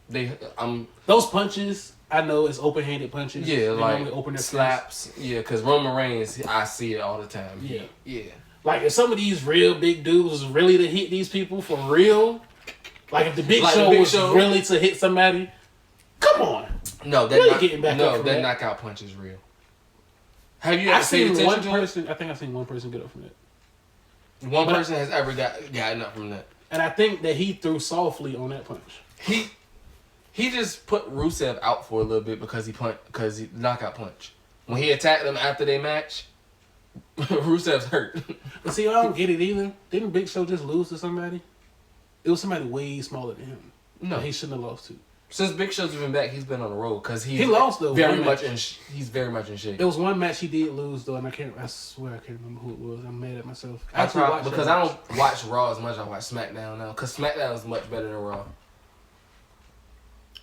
Those punches, I know it's open-handed punches. Yeah, they like open their slaps. Face. Yeah, because Roman Reigns, I see it all the time. Yeah. Like if some of these real big dudes was really to hit these people for real, like if the Big Show was really to hit somebody, come on. No, that knockout punch is real. Have you ever seen one person? I think I've seen one person get up from that. One person has ever gotten up from that. And I think that he threw softly on that punch. He just put Rusev out for a little bit because he knockout punch. When he attacked him after they match, Rusev's hurt. But see, I don't get it either. Didn't Big Show just lose to somebody? It was somebody way smaller than him. No, he shouldn't have lost to. Since Big Show's been back, he's been on the road because he lost though. He's very much in shape. There was one match he did lose though, and I swear I can't remember who it was. I'm mad at myself. Because I don't watch Raw as much. I watch SmackDown now because SmackDown is much better than Raw.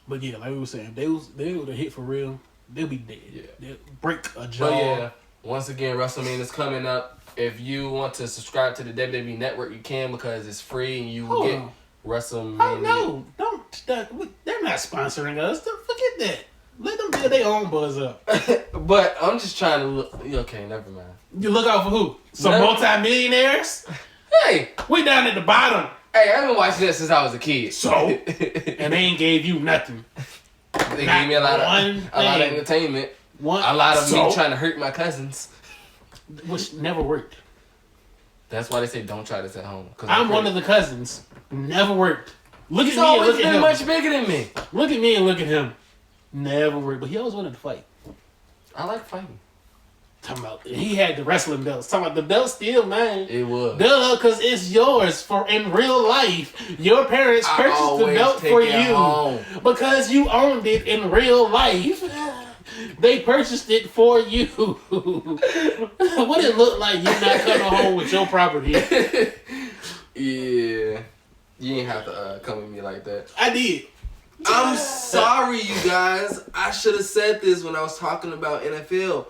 But yeah, like we were saying, they would have hit for real. They'll be dead. Yeah, they'll break a jaw. But yeah, once again, WrestleMania is coming up. If you want to subscribe to the WWE Network, you can because it's free and you will get WrestleMania. Oh no! Don't. They're not sponsoring us. Forget that. Let them build their own buzz up. But I'm just trying to look. Okay, never mind. You look out for who? Some multi-millionaires? Hey, we down at the bottom. Hey, I've been watching this since I was a kid. So, and they ain't gave you nothing. They gave me a lot of entertainment. A lot of me trying to hurt my cousins, which never worked. That's why they say don't try this at home. I'm one of the cousins. Never worked. Look at me and look at him. He's much bigger than me. Look at me and look at him. Never worked, but he always wanted to fight. I like fighting. Talking about he had the wrestling belts. Talking about the belt still mine. It was. Duh, because it's yours for in real life. Your parents purchased the belt for you home. Because you owned it in real life. They purchased it for you. What it look like you not coming home with your property? Yeah. You ain't have to come with me like that. I did. I'm sorry, you guys. I should have said this when I was talking about NFL.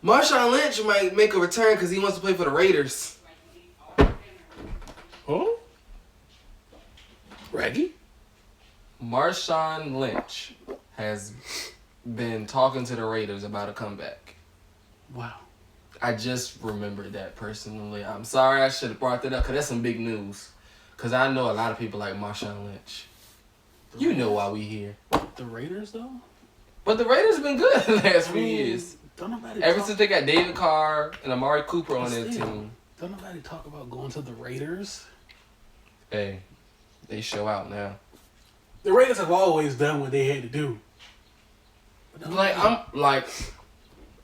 Marshawn Lynch might make a return because he wants to play for the Raiders. Who? Raggy? Marshawn Lynch has been talking to the Raiders about a comeback. Wow. I just remembered that personally. I'm sorry I should have brought that up because that's some big news. Because I know a lot of people like Marshawn Lynch. You know why we here. The Raiders, though? But the Raiders have been good the last few years. Ever since they got David Carr and Amari Cooper on their team. Don't nobody talk about going to the Raiders? Hey, they show out now. The Raiders have always done what they had to do.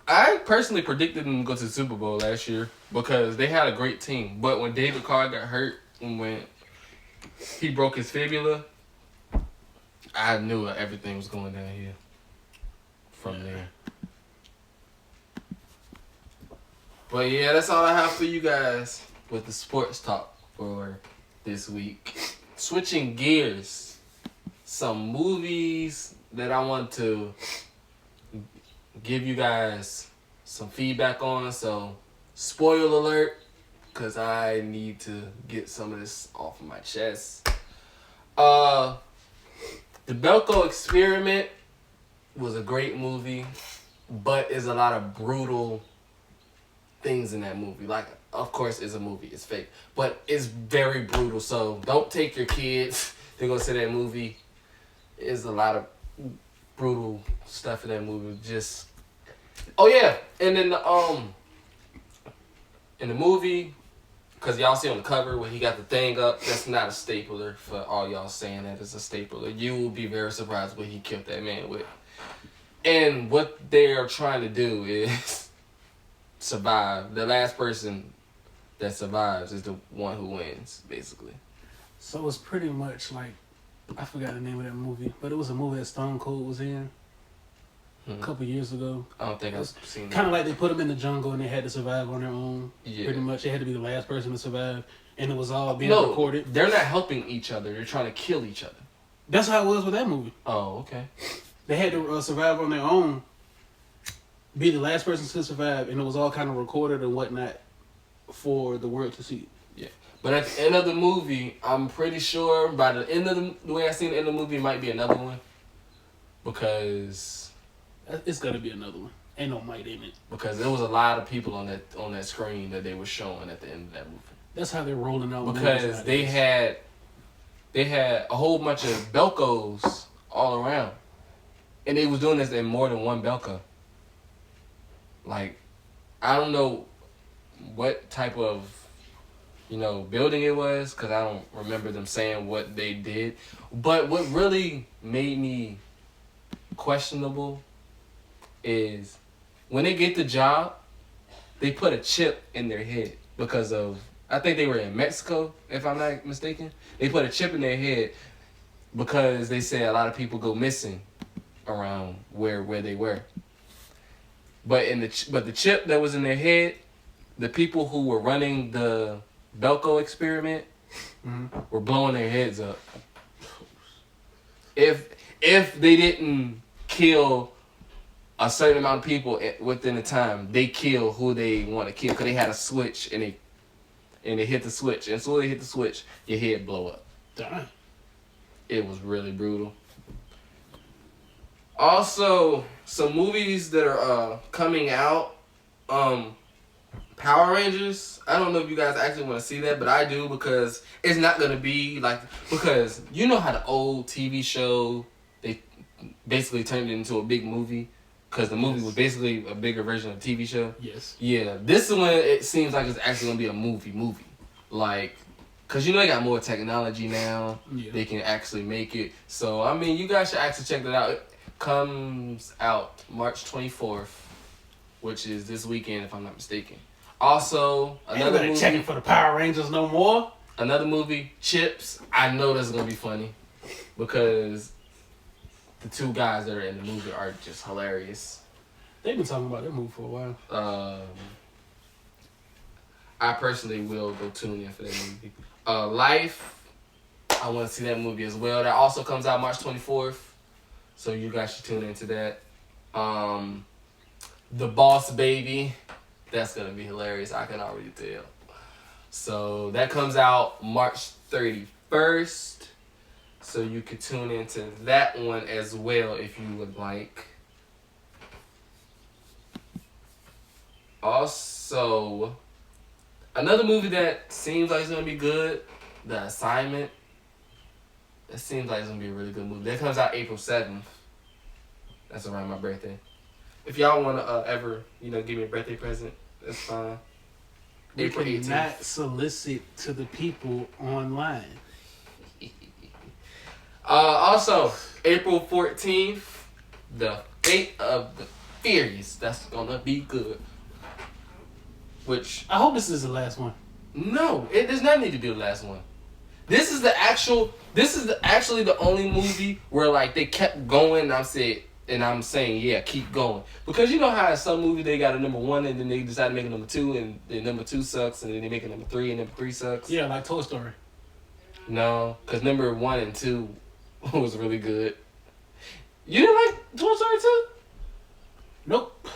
I personally predicted them to go to the Super Bowl last year because they had a great team. But when David Carr got hurt and when he broke his fibula, I knew everything was going down here from there. But yeah, that's all I have for you guys with the sports talk for this week. Switching gears, some movies that I want to give you guys some feedback on. So, spoiler alert, because I need to get some of this off of my chest. The Belko Experiment was a great movie, but there's a lot of brutal things in that movie. Like, of course, it's a movie. It's fake. But it's very brutal. So, don't take your kids to go see that movie. There's a lot of brutal stuff in that movie. Just... Oh, yeah. And then in the movie, because y'all see on the cover where he got the thing up, that's not a stapler for all y'all saying that it's a stapler. You will be very surprised what he killed that man with. And what they're trying to do is survive. The last person that survives is the one who wins, basically. So it's pretty much like, I forgot the name of that movie, but it was a movie that Stone Cold was in. a couple years ago. I don't think I've seen Kind that. of like they put them in the jungle and they had to survive on their own. Yeah. Pretty much, they had to be the last person to survive, and it was all being No, recorded. they're not helping each other. They're trying to kill each other. That's how it was with that movie. Oh, okay. They had to survive on their own, be the last person to survive, and it was all kind of recorded and whatnot for the world to see. Yeah. But at the end of the movie, I'm pretty sure by the end of the way I seen the end of the movie, it might be another one. Because It's gonna be another one. Ain't no might in it. Because there was a lot of people on that screen that they were showing at the end of that movie. That's how they're rolling out. Because they had a whole bunch of Belcos all around, and they was doing this in more than one Belco. Like, I don't know what type of building it was, because I don't remember them saying what they did. But what really made me questionable is when they get the job, they put a chip in their head because of, I think they were in Mexico, if I'm not mistaken. They put a chip in their head because they said a lot of people go missing around where they were. But the chip that was in their head, the people who were running the Belco experiment were blowing their heads up. If they didn't kill a certain amount of people within the time, they kill who they want to kill, because they had a switch and they hit the switch, and so they hit the switch, your head blow up. Damn. It was really brutal. Also, some movies that are coming out. Power Rangers. I don't know if you guys actually want to see that, but I do, because it's not gonna be like, because you know how the old TV show, they basically turned it into a big movie, because the movie was basically a bigger version of the TV show. Yes. Yeah, this one, it seems like it's actually gonna be a movie. Like, because they got more technology now. Yeah. They can actually make it. So, I mean, you guys should actually check that out. It comes out March 24th, which is this weekend, if I'm not mistaken. Also, another movie. Checking for the Power Rangers no more. Another movie, Chips. I know that's gonna be funny, because the two guys that are in the movie are just hilarious. They've been talking about that movie for a while. I personally will go tune in for that movie. Life. I want to see that movie as well. That also comes out March 24th, so you guys should tune into that. The Boss Baby. That's gonna be hilarious. I can already tell. So that comes out March 31st. So you could tune into that one as well if you would like. Also, another movie that seems like it's gonna be good, The Assignment. It seems like it's gonna be a really good movie. That comes out April 7th. That's around my birthday. If y'all wanna ever, give me a birthday present, that's fine. We April 18th. cannot solicit to the people online. Also, April 14th, The Fate of the Furious. That's gonna be good. Which, I hope this is the last one. no, it does not need to be the last one. This is actually the only movie where like they kept going, and I'm saying, yeah, keep going. Because you know how in some movies they got a number 1 and then they decide to make a number 2, and then number 2 sucks, and then they make a number 3 and number 3 sucks? Yeah, like Toy Story. No, because number 1 and 2 was really good. You didn't like Toy Story 2? Nope.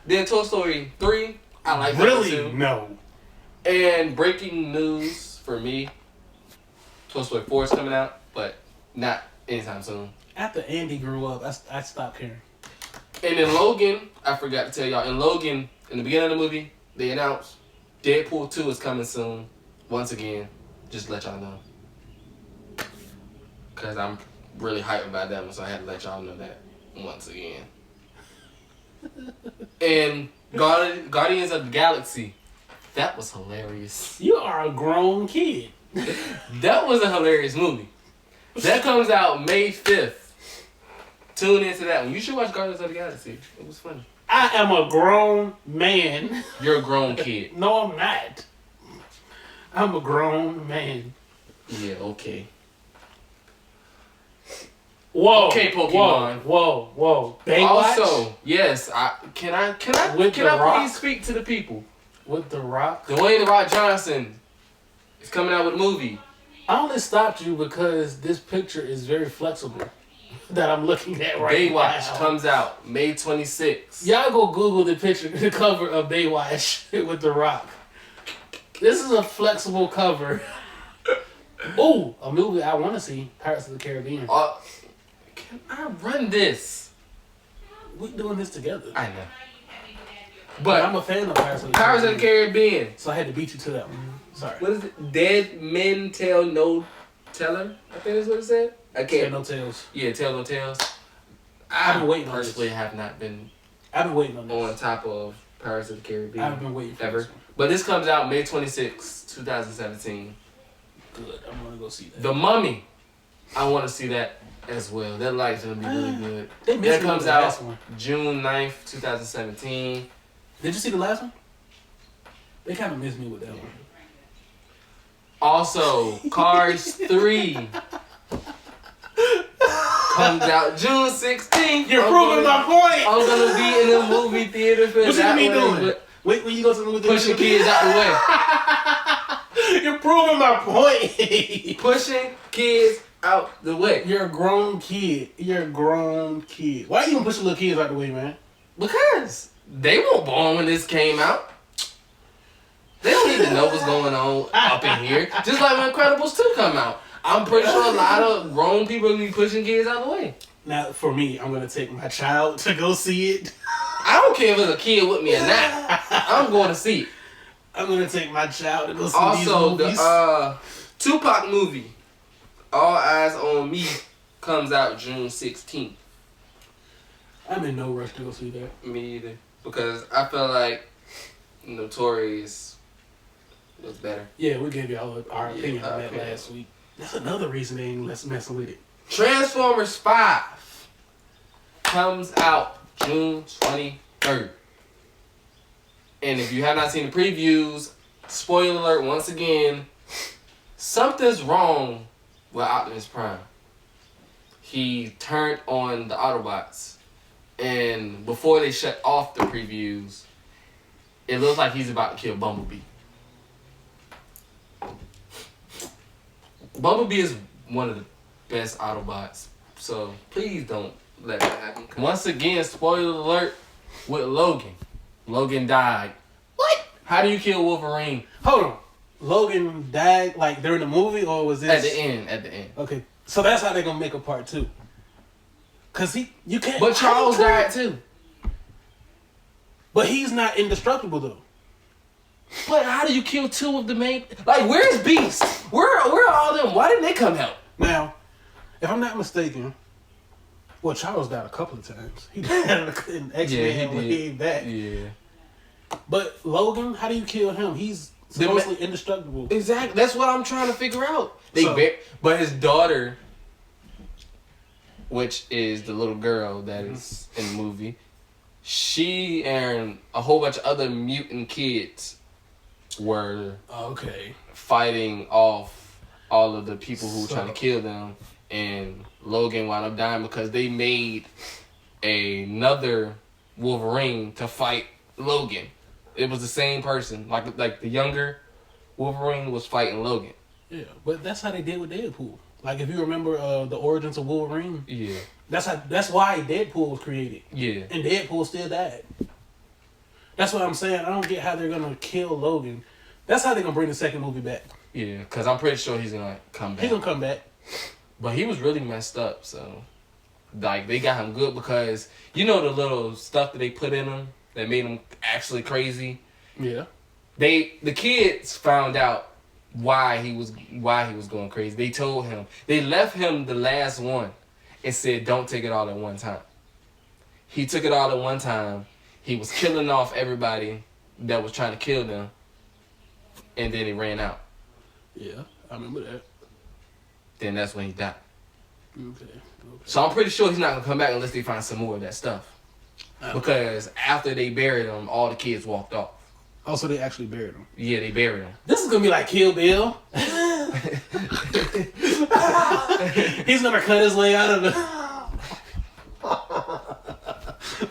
Then Toy Story 3, I like Really? that too. No. And breaking news for me, Toy Story 4 is coming out, but not anytime soon. After Andy grew up, I stopped caring. And in Logan, I forgot to tell y'all, in Logan, in the beginning of the movie, they announced Deadpool 2 is coming soon. Once again, just to let y'all know. Because I'm really hyped about that one, so I had to let y'all know that once again. And Guardians of the Galaxy, that was hilarious. You are a grown kid. That was a hilarious movie. That comes out May 5th. Tune into that one. You should watch Guardians of the Galaxy. It was funny. I am a grown man. You're a grown kid. No, I'm not. I'm a grown man. Yeah, okay. Whoa. Okay, Pokemon. Whoa. Baywatch? Also, yes, can I please speak to the people? With The Rock? Dwayne The Rock Johnson is coming out with a movie. I only stopped you because this picture is very flexible that I'm looking at right now. Baywatch comes out May 26th. Y'all go Google the picture, the cover of Baywatch with The Rock. This is a flexible cover. Oh, a movie I want to see, Pirates of the Caribbean. Can I run this? We doing this together. I know. But I'm a fan of Pirates of the Caribbean. So I had to beat you to that one. Sorry. What is it? Dead Men Tell No Teller? I think that's what it said. I can't. Tell No Tales. Yeah, Tell No Tales. I've been waiting on this. Personally have not been I've been waiting on this. on top of Pirates of the Caribbean. I've been waiting for ever. this one. But this comes out May 26, 2017. Good. I'm going to go see that. The Mummy. I want to see that as well. That light's going to be really good. That comes out June 9th, 2017. Did you see the last one? They kind of missed me with that one. Also, Cars 3 comes out June 16th. You're proving my point. I'm going to be in a movie theater for what that. What you gonna be doing? Wait, when you go to the movie theater? Pushing kids out the way. You're proving my point. Pushing kids out the way. You're a grown kid. Why you even pushing little kids out the way, man? Because they weren't born when this came out. They don't even know what's going on up in here. Just like when Incredibles 2 come out. I'm pretty sure a lot of grown people are going to be pushing kids out the way. Now, for me, I'm going to take my child to go see it. I don't care if there's a kid with me or not. I'm going to see it. I'm going to take my child to go see these movies. Also, the Tupac movie, All Eyes on Me, comes out June 16th. I'm in no rush to go see that. Me either. Because I feel like Notorious was better. Yeah, we gave y'all our opinion on that last week. That's another reason they ain't messing with it. Transformers 5 comes out June 23rd. And if you have not seen the previews, spoiler alert once again, something's wrong with Optimus Prime. He turned on the Autobots. And before they shut off the previews, it looks like he's about to kill Bumblebee. Bumblebee is one of the best Autobots, so please don't let that happen. Once again, spoiler alert with Logan. Logan died. What? How do you kill Wolverine? Hold on. Logan died like during the movie, or was this At the end. Okay, so that's how they're gonna make a part 2. Cause you can't. But Charles died too. But he's not indestructible though. But how do you kill 2 of the main? Like, where's Beast? Where are all them? Why didn't they come help? Now, if I'm not mistaken, well, Charles died a couple of times. He died in X-Men when he came back. Yeah. But Logan, how do you kill him? He's supposedly indestructible. Exactly. That's what I'm trying to figure out. But his daughter, which is the little girl that is in the movie, she and a whole bunch of other mutant kids were fighting off all of the people who were trying to kill them, and Logan wound up dying because they made another Wolverine to fight Logan. It was the same person, like the younger Wolverine was fighting Logan. Yeah, but that's how they did with Deadpool. Like if you remember the origins of Wolverine. Yeah. That's why Deadpool was created. Yeah. And Deadpool still died. That's what I'm saying. I don't get how they're gonna kill Logan. That's how they're gonna bring the second movie back. Yeah, because I'm pretty sure he's gonna come back. He's gonna come back. But he was really messed up, so like they got him good because you know the little stuff that they put in him that made him actually crazy. Yeah. The kids found out why he was going crazy. They told him. They left him the last one and said, "Don't take it all at one time." He took it all at one time. He was killing off everybody that was trying to kill them, and then he ran out. Yeah, I remember that. Then that's when he died. Okay. So I'm pretty sure he's not gonna come back unless they find some more of that stuff. Because after they buried him, all the kids walked off. Oh, so they actually buried him. Yeah, they buried him. This is gonna be like Kill Bill. He's gonna cut his way out of the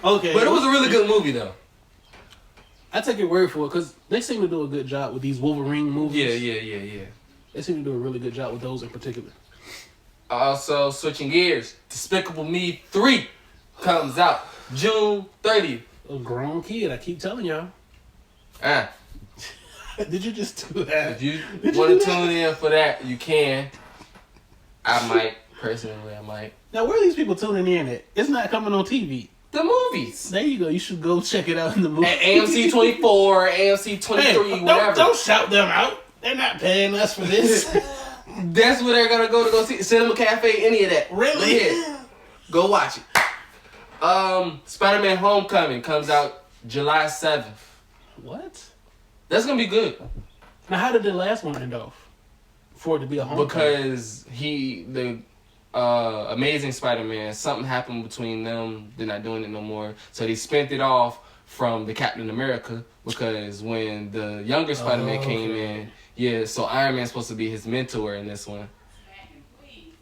Okay. But it was a really good movie, though. I take your word for it, because they seem to do a good job with these Wolverine movies. Yeah. They seem to do a really good job with those in particular. Also, switching gears, Despicable Me 3 comes out June 30th. A grown kid, I keep telling y'all. Did you just do that? If you want to tune in for that, you can. I might. Personally, I might. Now, where are these people tuning in at? It's not coming on TV. The movies. There you go. You should go check it out in the movie. At AMC 24, AMC 23, whatever. Don't shout them out. They're not paying us for this. That's where they're gonna go see Cinema Cafe, any of that. Really? Yeah. Go watch it. Spider-Man Homecoming comes out July 7th. What? That's gonna be good. Now, how did the last one end off? For it to be a homecoming? Because the Amazing Spider-Man, something happened between them. They're not doing it no more. So they spent it off from the Captain America, because when the younger Spider-Man came in, yeah, so Iron Man's supposed to be his mentor in this one.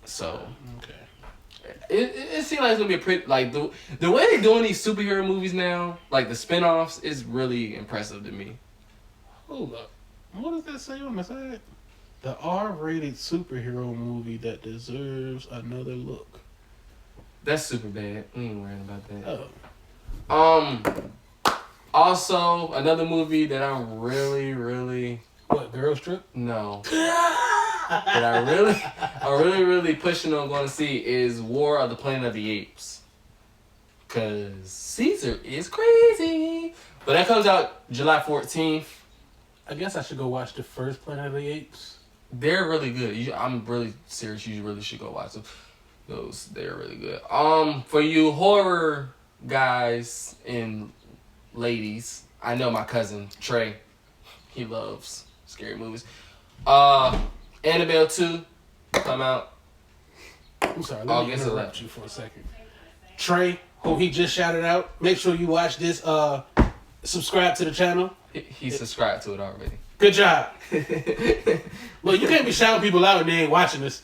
So it seems like it's gonna be a pretty, like, the way they're doing these superhero movies now, like the spin-offs, is really impressive to me. Hold up. What does that say on the side? The R-rated superhero movie that deserves another look. That's super bad. We ain't worrying about that. Oh. Also, another movie that I'm really What, Girls Trip? no. That I'm really pushing on going to see is War of the Planet of the Apes. Cause Caesar is crazy. But that comes out July 14th. I guess I should go watch the first Planet of the Apes. They're really good. I'm really serious. You really should go watch them. They're really good. For you horror guys and ladies, I know my cousin Trey. He loves scary movies. Annabelle 2 come out. I'm sorry, let me August interrupt 11th. you for a second. Trey, who he just shouted out, make sure you watch this. Subscribe to the channel. He subscribed to it already. Good job. Look, you can't be shouting people out and they ain't watching this.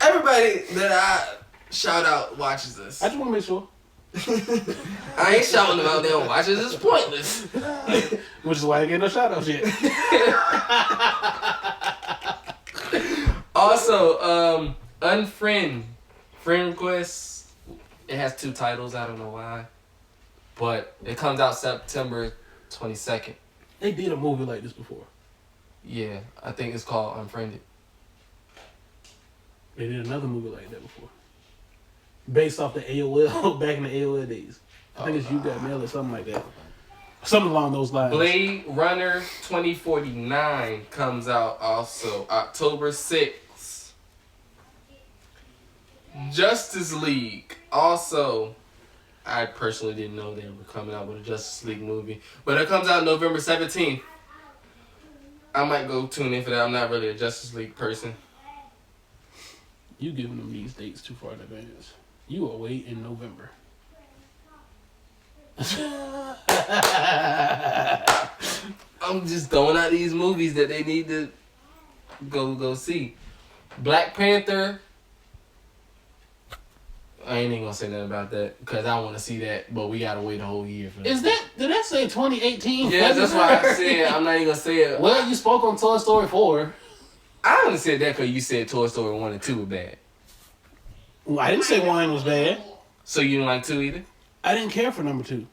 Everybody that I shout out watches this. I just want to make sure. I ain't shouting them out. They don't watch it. It's pointless. Which is why I get no shout outs yet. Also, Unfriend. Friend Request. It has 2 titles. I don't know why. But it comes out September 22nd. They did a movie like this before. Yeah, I think it's called Unfriended. They did another movie like that before. Based off the AOL, back in the AOL days. I think it's You Got Mail or something like that. Something along those lines. Blade Runner 2049 comes out also October 6th. Justice League. Also, I personally didn't know they were coming out with a Justice League movie. But it comes out November 17th. I might go tune in for that. I'm not really a Justice League person. You giving them these dates too far in advance. You will wait in November. I'm just throwing out these movies that they need to go see. Black Panther. I ain't even gonna say nothing about that because I want to see that, but we gotta wait a whole year for that. Did that say 2018? Yeah, that's why I said I'm not even gonna say it. Well, you spoke on Toy Story 4. I only said that because you said Toy Story 1 and 2 were bad. Well, I didn't say 1 was bad. So you didn't like 2 either? I didn't care for number 2.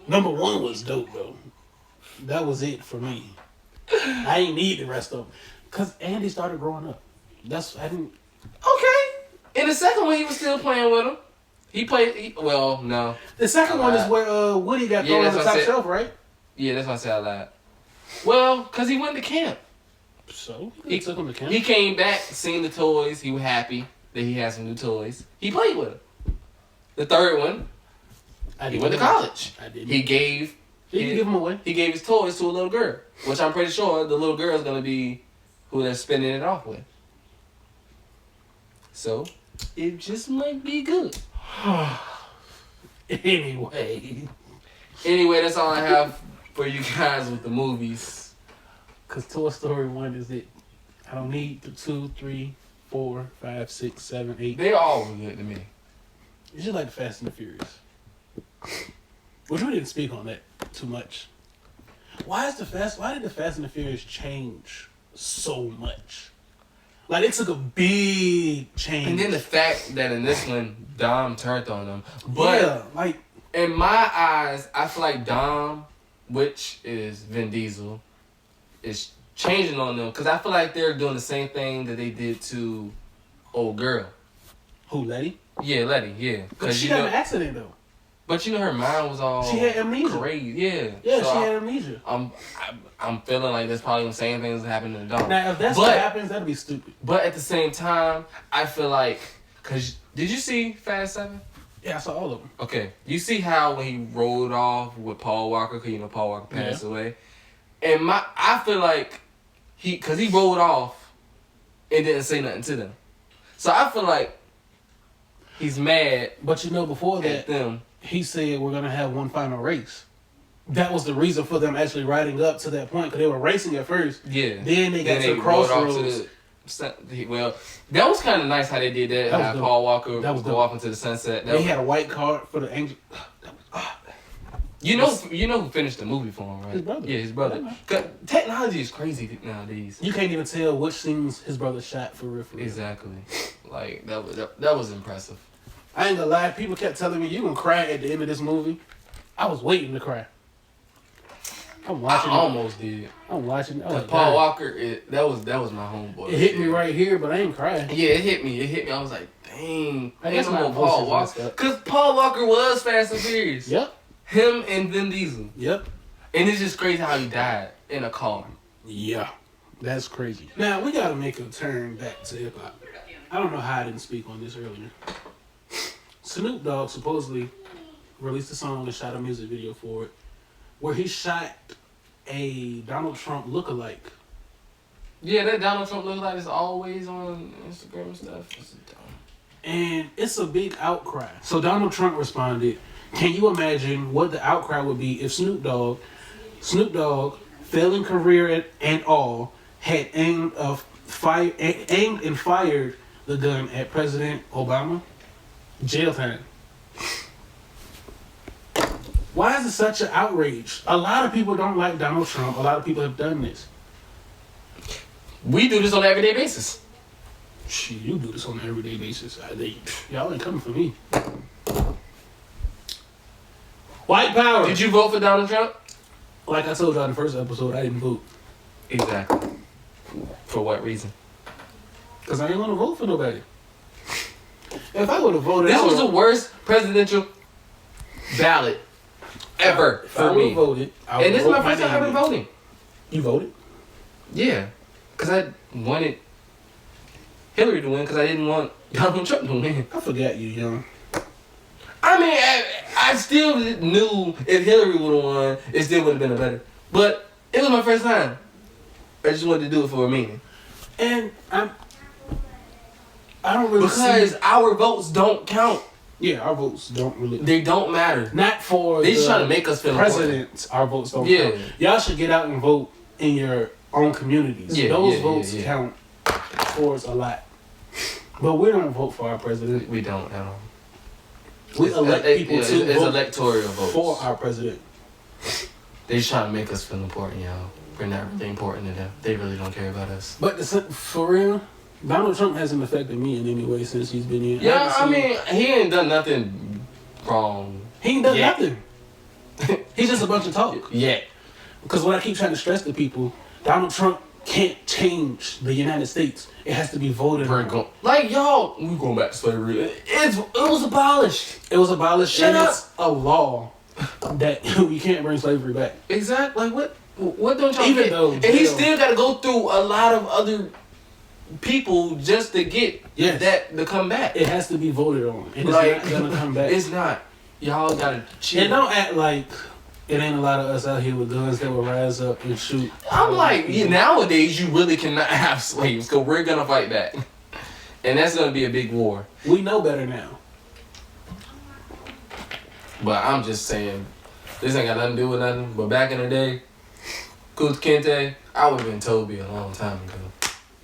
Number 1 was dope though. That was it for me. I ain't need the rest of them because Andy started growing up. Okay. In the second one, he was still playing with him. No. The second one is where Woody got thrown on the top shelf, right? Yeah, that's why I said I lied. Well, because he went to camp. So? He took him to camp? He came back, seen the toys. He was happy that he had some new toys. He played with them. The third one, he went to college. I didn't. He gave give them away. He gave his toys to a little girl, which I'm pretty sure the little girl is going to be who they're spending it off with. So, it just might be good. Anyway, that's all I have for you guys with the movies. Because Toy Story 1 is it. I don't need the 2, 3, 4, 5, 6, 7, 8. They all were good to me. It's just like the Fast and the Furious. Which we didn't speak on that too much. Why did the Fast and the Furious change so much? Like, it took a big change. And then the fact that in this one, Dom turned on him. But yeah, like, in my eyes, I feel like Dom, which is Vin Diesel, is changing on them. Because I feel like they're doing the same thing that they did to old girl. who, Letty? Yeah, Letty, yeah. But she got in an accident, though. But you know, her mind was all She had amnesia. crazy. Yeah. Yeah, So she had amnesia. I'm feeling like that's probably the same things that happened to Dom. Now, if that's what happens, that'd be stupid. But at the same time, I feel like, cause did you see Fast 7? Yeah, I saw all of them. Okay, you see how when he rode off with Paul Walker, cause you know Paul Walker passed away, and I feel like cause he rode off and didn't say nothing to them, so I feel like he's mad. But you know, before At that, them. he said we're gonna have one final race. That was the reason for them actually riding up to that point, because they were racing at first. Yeah. Then they got to the rode off crossroads. well, that was kind of nice how they did that. That was How dope. Paul Walker That was go dope. off into the sunset. They had a white card for the angel. You know who finished the movie for him, right? His brother. Yeah, his brother. Yeah. 'Cause technology is crazy nowadays. You can't even tell which scenes his brother shot for real. For real. Exactly. Like that was impressive. I ain't gonna lie. People kept telling me you gonna cry at the end of this movie. I was waiting to cry. I'm watching. I almost did. I'm watching. Oh, Paul Walker, that was my homeboy. It hit me right here, but I ain't crying. Yeah, it hit me. I was like, dang. I guess Ain't my no more Paul emotions Walker. messed up. Cause Paul Walker was Fast and Furious. Yep. Him and Vin Diesel. Yep. And it's just crazy how he died in a car. Yeah. That's crazy. Now we gotta make a turn back to hip hop. I don't know how I didn't speak on this earlier. Snoop Dogg supposedly released a song and shot a music video for it, where he shot a Donald Trump lookalike. Yeah, that Donald Trump looks like it's always on Instagram and stuff. It's dumb. And it's a big outcry. So Donald Trump responded, can you imagine what the outcry would be if Snoop Dogg, failing career and all, had aimed and fired the gun at President Obama? Jail time. Why is it such an outrage? A lot of people don't like Donald Trump. A lot of people have done this. We do this on an everyday basis. Shit, you do this on an everyday basis. Y'all ain't coming for me. White power. Did you vote for Donald Trump? Like I told y'all in the first episode, I didn't vote. Exactly. For what reason? Because I ain't want to vote for nobody. If I would have voted... This was the worst presidential ballot ever If I for would me. have voted... And this is my first time ever voting. You voted? Yeah. Because I wanted Hillary to win because I didn't want Donald Trump to win. I forgot you, young. I mean, I still knew if Hillary would have won, it still would have been a better. But it was my first time. I just wanted to do it for a meeting. And I don't really Because see... our votes don't count. Yeah, our votes don't really... They don't matter. Not for They just the trying to make us feel presidents, our votes don't Yeah. count. Y'all should get out and vote in your own communities. Yeah, Those yeah, votes yeah. count towards a lot. But we don't vote for our president. We don't at all. We elect people to it's vote electoral votes. for our president. They just trying to make us feel important, y'all. We're not really important to them. They really don't care about us. But for real, Donald Trump hasn't affected me in any way since he's been in. Yeah, I mean, he ain't done nothing wrong. He ain't done yet. nothing. He's just a bunch of talk. Yeah. Because what I keep trying to stress to people, Donald Trump can't change the United States. It has to be voted We're on. going like y'all. We going back to slavery. It was abolished. It was abolished. Shut and up. It's a law that we can't bring slavery back. Exactly. Like what don't y'all Even get? though And he jail- still got to go through a lot of other people just to get Yes. that to come back. It has to be voted on. And Like, it's not gonna come back. It's not. Y'all gotta chill. And don't act like it ain't a lot of us out here with guns that will rise up and shoot. I'm like, nowadays you really cannot have slaves because we're gonna fight back, and that's gonna be a big war. We know better now. But I'm just saying, this ain't got nothing to do with nothing. But back in the day, Coach Kente, I would have been Toby a long time ago.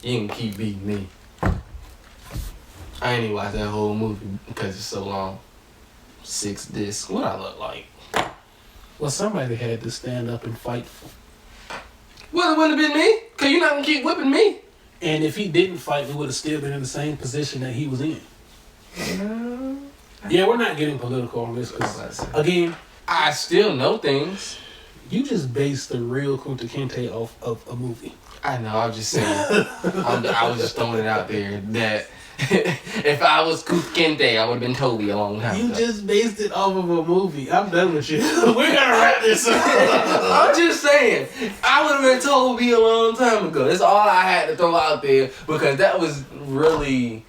You can keep beating me. I ain't even watched that whole movie because it's so long. 6 discs. What I look like? Well, somebody had to stand up and fight. Well, it wouldn't have been me. Because you're not going to keep whipping me. And if he didn't fight, we would have still been in the same position that he was in. Yeah, we're not getting political on this. Cause, again, I still know things. you just based the real Kunta Kinte off of a movie. I know, I'm just saying. I was just throwing it out there that if I was Kunta Kinte, I would have been Toby a long time You ago. just based it off of a movie. I'm done with you. We're going to wrap this up. I'm just saying, I would have been Toby a long time ago. That's all I had to throw out there because that was really,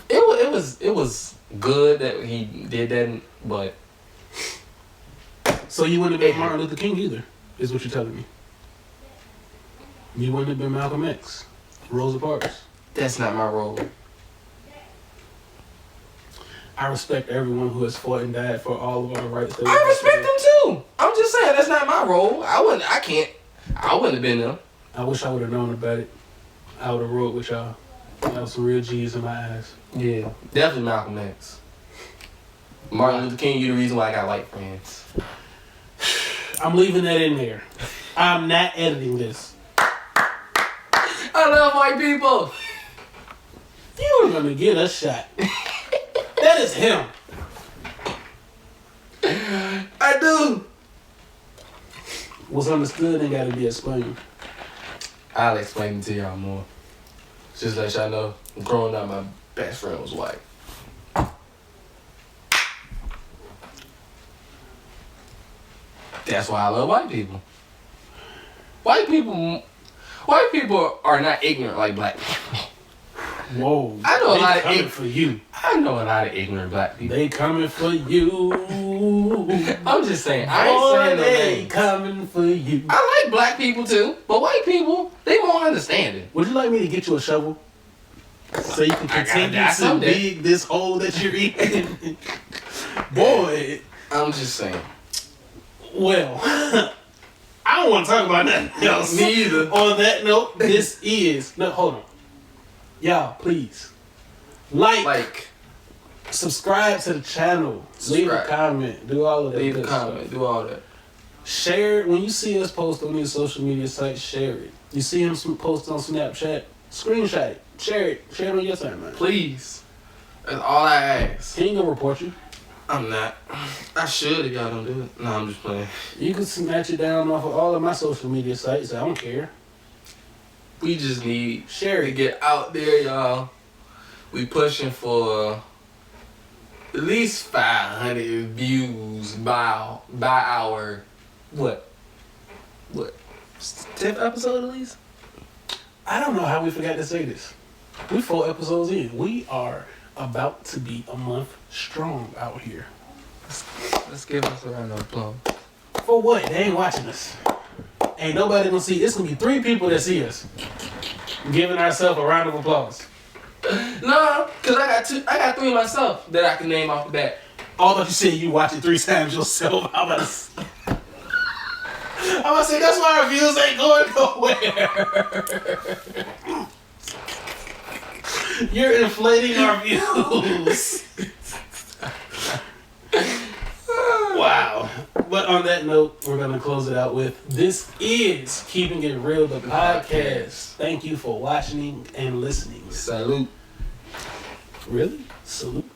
it was good that he did that, but. So you wouldn't have been Martin Luther King either, is what you're telling me. You wouldn't have been Malcolm X, Rosa Parks. That's not my role. I respect everyone who has fought and died for all of our rights. I respect them too. I'm just saying that's not my role. I wouldn't have been them. I wish I would have known about it. I would have rode with y'all. That was some real G's in my eyes. Yeah, definitely Malcolm X. Martin Luther King, you the reason why I got white friends. I'm leaving that in there. I'm not editing this. I love white people. You were gonna get a shot. That is him. I do. What's understood ain't gotta be explained. I'll explain it to y'all more. Just let y'all know, growing up, my best friend was white. That's why I love white people. White people are not ignorant like black people. Whoa. I know a lot of coming for you. I know a lot of ignorant black people. They coming for you. I'm just saying, I ain't saying no they names. coming for you. I like black people too, but white people, they more understanding. Would you like me to get you a shovel? So you can I gotta continue die to someday. dig this hole that you're in? Boy. I'm just saying. Well, I don't want to talk about nothing else. Me either. On that note, this is... No, hold on. Y'all, please. Like, subscribe to the channel. Leave a comment. Do all of that. Leave a good comment. stuff. Do all that. Share it. When you see us post on these social media sites, share it. You see him post on Snapchat, screenshot it. Share it. Share it on your timeline. Please. That's all I ask. He ain't gonna report you. I'm not. I should if y'all don't do it. No, I'm just playing. You can snatch it down off of all of my social media sites. I don't care. We just need Share to it. get out there, y'all. We pushing for at least 500 views by our what 10th episode at least. I don't know how we forgot to say this. We 4 episodes in. We are about to be a month strong out here. Let's give us a round of applause. For what? They ain't watching us. Ain't nobody gonna see. It's gonna be 3 people that see us. Giving ourselves a round of applause. No, cause I got 3 myself that I can name off the bat. Although you said you watch it 3 times yourself, I'm about to say that's why our views ain't going nowhere. You're inflating our views. Wow. But on that note, we're going to close it out with, this is Keeping It Real, the podcast. Thank you for watching and listening. Salute. Really? Salute.